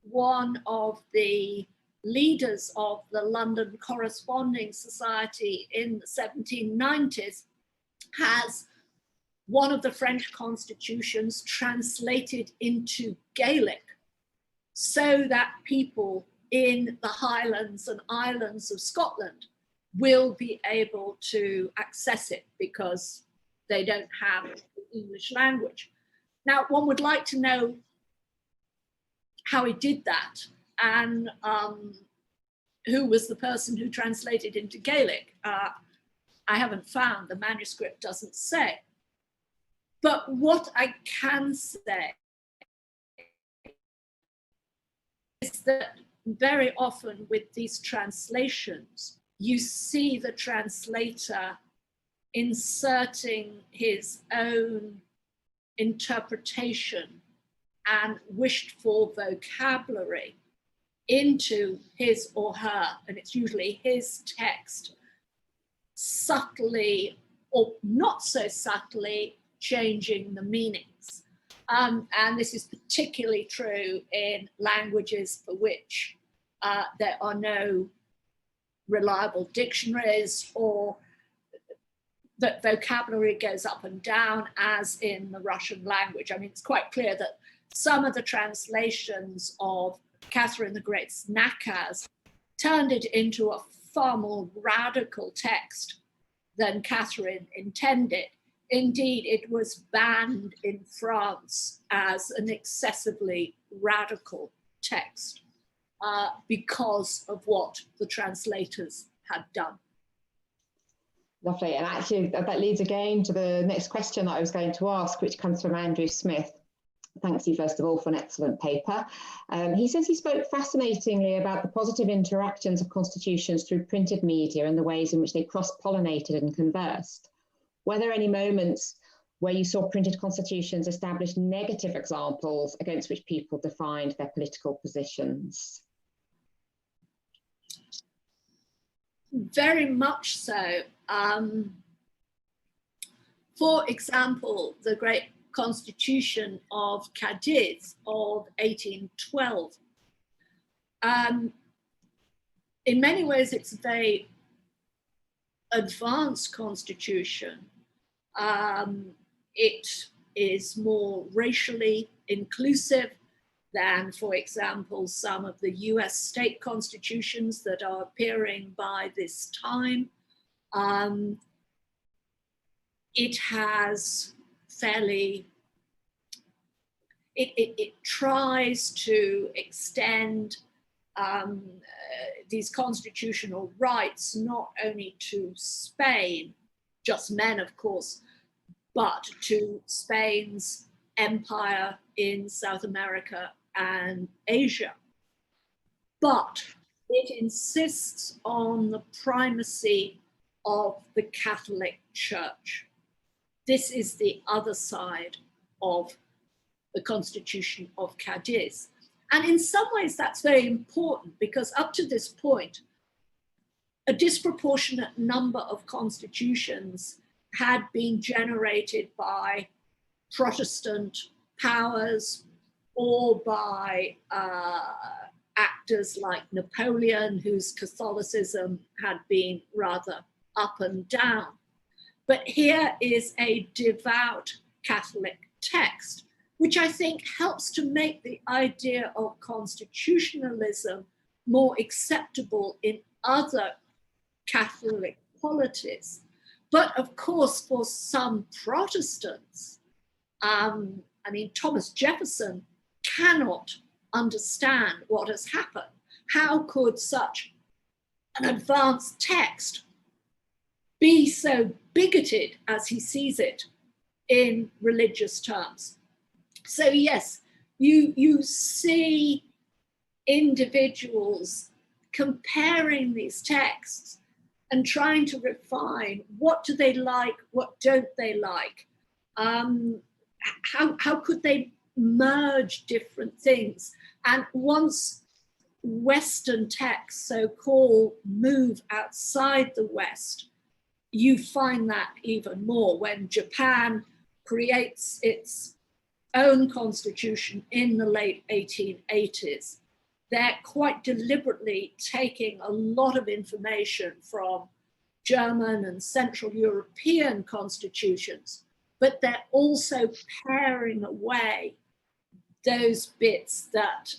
one of the leaders of the London Corresponding Society in the 1790s has one of the French constitutions translated into Gaelic so that people in the Highlands and Islands of Scotland will be able to access it because they don't have the English language. Now, one would like to know how he did that and who was the person who translated into Gaelic. I haven't found, the manuscript doesn't say. But what I can say is that very often with these translations, you see the translator inserting his own interpretation and wished for vocabulary into his or her, and it's usually his text, subtly or not so subtly changing the meanings. And this is particularly true in languages for which there are no reliable dictionaries, or that vocabulary goes up and down, as in the Russian language. I mean, it's quite clear that some of the translations of Catherine the Great's nakaz turned it into a far more radical text than Catherine intended. Indeed, it was banned in France as an excessively radical text because of what the translators had done. Lovely. And actually, that leads again to the next question that I was going to ask, which comes from Andrew Smith. Thanks you, first of all, for an excellent paper. He says he spoke fascinatingly about the positive interactions of constitutions through printed media and the ways in which they cross-pollinated and conversed. Were there any moments where you saw printed constitutions establish negative examples against which people defined their political positions? Very much so. For example, the great Constitution of Cadiz of 1812. In many ways, it's a very advanced constitution. It is more racially inclusive than, for example, some of the US state constitutions that are appearing by this time. It has fairly, it tries to extend these constitutional rights not only to Spain, just men of course, but to Spain's empire in South America and Asia. But it insists on the primacy of the Catholic Church. This is the other side of the Constitution of Cadiz. And in some ways that's very important, because up to this point, a disproportionate number of constitutions had been generated by Protestant powers or by actors like Napoleon, whose Catholicism had been rather up and down. But here is a devout Catholic text which I think helps to make the idea of constitutionalism more acceptable in other Catholic polities. But of course, for some Protestants, Thomas Jefferson cannot understand what has happened. How could such an advanced text be so bigoted as he sees it in religious terms? So yes, you see individuals comparing these texts and trying to refine what do they like, what don't they like, how could they merge different things. And once Western texts, so-called, move outside the West, you find that even more when Japan creates its own constitution in the late 1880s. They're quite deliberately taking a lot of information from German and Central European constitutions, but they're also paring away those bits that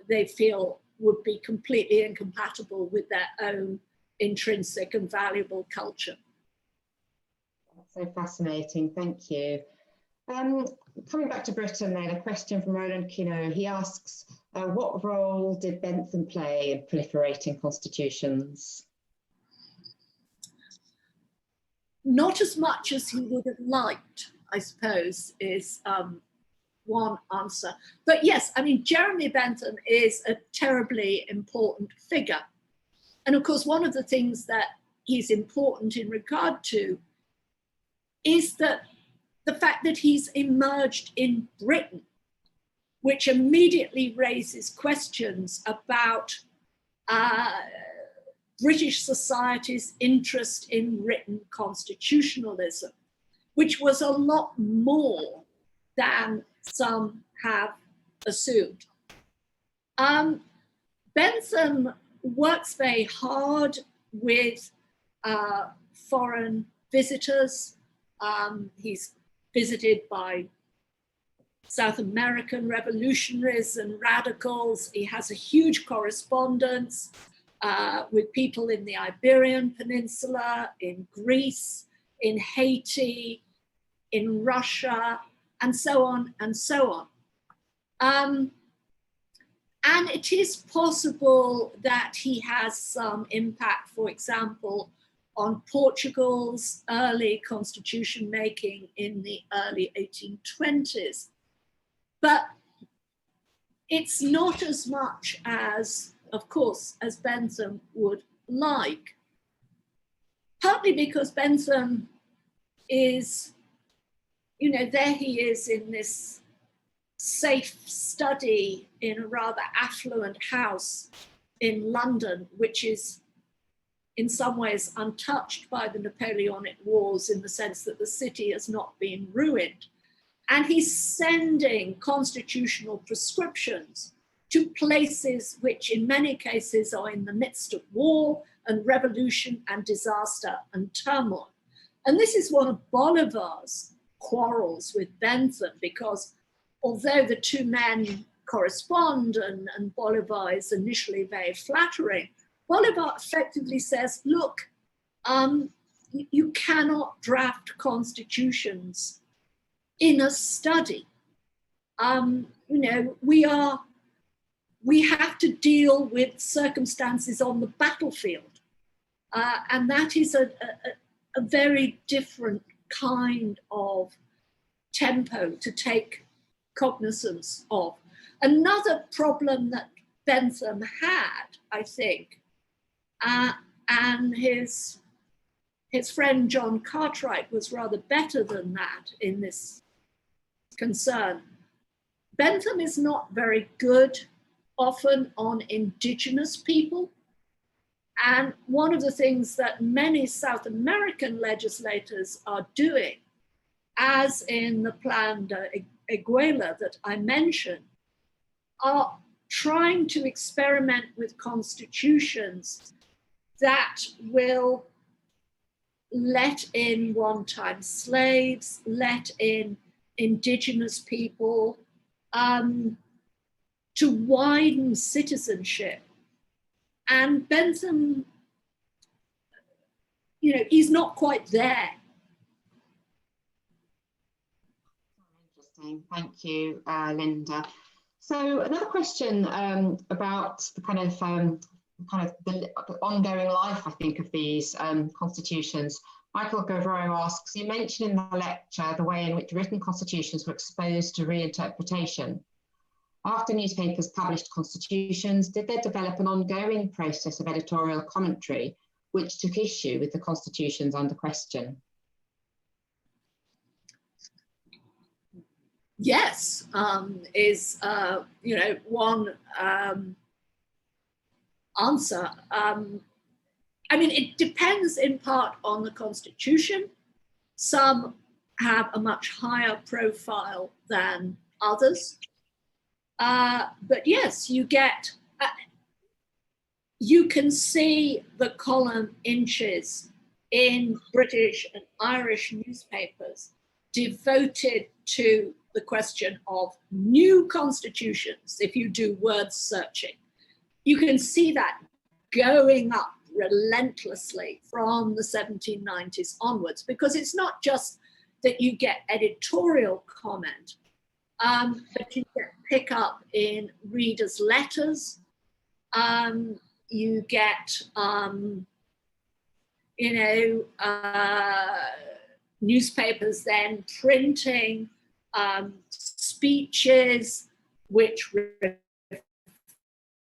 they feel would be completely incompatible with their own intrinsic and valuable culture. That's so fascinating, thank you. Coming back to Britain then, a question from Roland Quinault. He asks, what role did Bentham play in proliferating constitutions? Not as much as he would have liked, I suppose, is one answer. But yes, Jeremy Bentham is a terribly important figure. And of course, one of the things that he's important in regard to is that the fact that he's emerged in Britain, which immediately raises questions about British society's interest in written constitutionalism, which was a lot more than some have assumed. Bentham works very hard with foreign visitors. He's visited by South American revolutionaries and radicals. He has a huge correspondence with people in the Iberian Peninsula, in Greece, in Haiti, in Russia, and so on and so on. And it is possible that he has some impact, for example, on Portugal's early constitution making in the early 1820s. But it's not as much as, of course, as Bentham would like. Partly because Bentham is, there he is in this safe study in a rather affluent house in London, which is in some ways untouched by the Napoleonic Wars in the sense that the city has not been ruined. And he's sending constitutional prescriptions to places which in many cases are in the midst of war and revolution and disaster and turmoil. And this is one of Bolivar's quarrels with Bentham, because although the two men correspond and Bolivar is initially very flattering, Bolivar effectively says, look, you cannot draft constitutions in a study. We have to deal with circumstances on the battlefield. And that is a very different kind of tempo to take cognizance of. Another problem that Bentham had, I think, and his friend John Cartwright was rather better than that in this concern. Bentham is not very good often on indigenous people. And one of the things that many South American legislators are doing, as in the Plan de Iguala that I mentioned, are trying to experiment with constitutions that will let in one-time slaves, let in Indigenous people, to widen citizenship. And Bentham, he's not quite there. Interesting. Thank you, Linda. So another question about the kind of the ongoing life, I think, of these constitutions. Michael Govreau asks, you mentioned in the lecture the way in which written constitutions were exposed to reinterpretation. After newspapers published constitutions, did they develop an ongoing process of editorial commentary which took issue with the constitutions under question? Yes, is one answer. I mean, it depends in part on the constitution. Some have a much higher profile than others. But yes, you get, you can see the column inches in British and Irish newspapers devoted to the question of new constitutions. If you do word searching, you can see that going up relentlessly from the 1790s onwards, because it's not just that you get editorial comment, but you get pick up in readers' letters. You get, newspapers then printing speeches which refer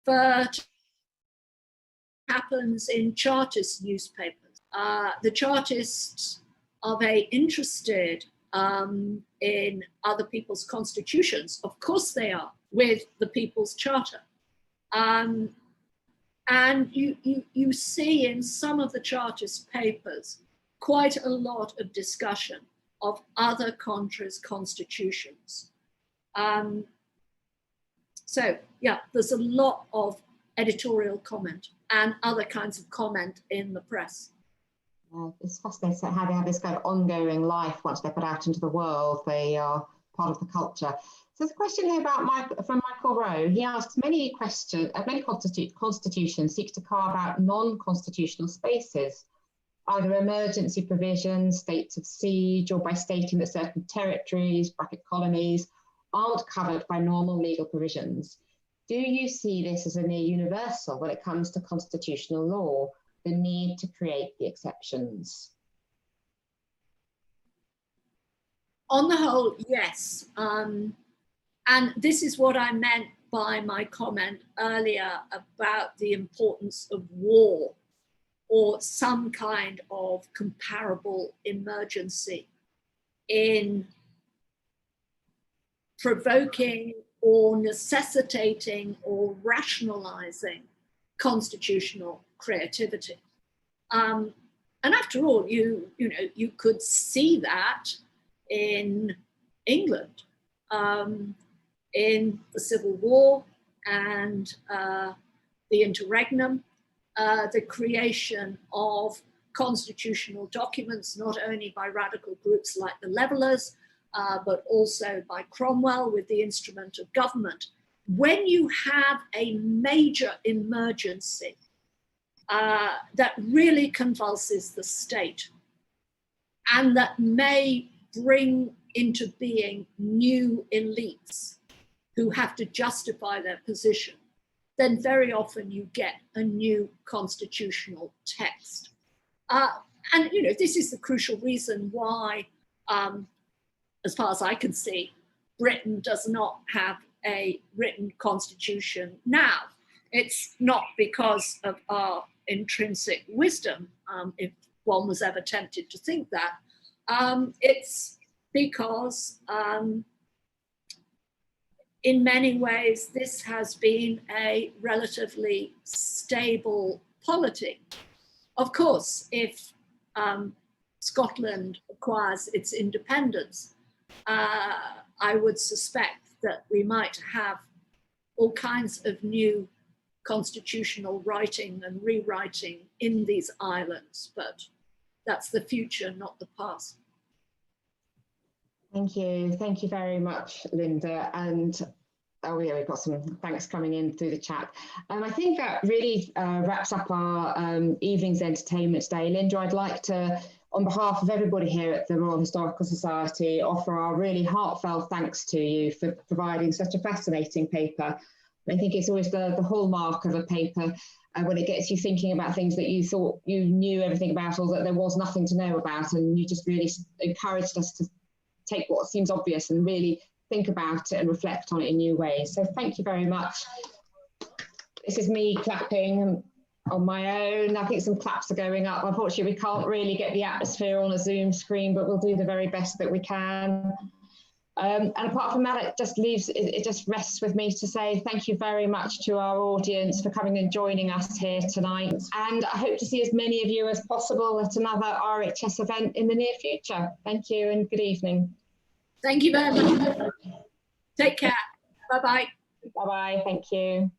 to happens in Chartist newspapers. The Chartists are very interested in other people's constitutions. Of course they are, with the People's Charter. And you see in some of the Chartist papers quite a lot of discussion of other countries' constitutions. So yeah, there's a lot of editorial comment and other kinds of comment in the press. It's fascinating how they have this kind of ongoing life once they're put out into the world. They are part of the culture. So there's a question here from Michael Rowe. He asks, many constitutions seek to carve out non-constitutional spaces, either emergency provisions, states of siege, or by stating that certain territories, bracket colonies, aren't covered by normal legal provisions. Do you see this as a near universal when it comes to constitutional law, the need to create the exceptions? On the whole, yes. And this is what I meant by my comment earlier about the importance of war or some kind of comparable emergency in provoking or necessitating or rationalizing constitutional creativity. And after all, you could see that in England, in the Civil War and the interregnum, the creation of constitutional documents, not only by radical groups like the Levellers, but also by Cromwell with the instrument of government. When you have a major emergency that really convulses the state and that may bring into being new elites who have to justify their position, then very often you get a new constitutional text. And this is the crucial reason why, as far as I can see, Britain does not have a written constitution now. It's not because of our intrinsic wisdom, if one was ever tempted to think that. It's because in many ways, this has been a relatively stable polity. Of course, if Scotland acquires its independence, I would suspect that we might have all kinds of new constitutional writing and rewriting in these islands, but that's the future, not the past. Thank you very much, Linda. And oh yeah, we've got some thanks coming in through the chat. I think that really wraps up our evening's entertainment today. Linda, I'd like to, on behalf of everybody here at the Royal Historical Society, offer our really heartfelt thanks to you for providing such a fascinating paper. I think it's always the hallmark of a paper when it gets you thinking about things that you thought you knew everything about or that there was nothing to know about, and you just really encouraged us to take what seems obvious and really think about it and reflect on it in new ways. So thank you very much. This is me clapping on my own. I think some claps are going up. Unfortunately, we can't really get the atmosphere on a Zoom screen, but we'll do the very best that we can. And apart from that, it just rests with me to say thank you very much to our audience for coming and joining us here tonight. And I hope to see as many of you as possible at another RHS event in the near future. Thank you and good evening. Thank you very much. Take care. Bye-bye. Bye-bye. Thank you.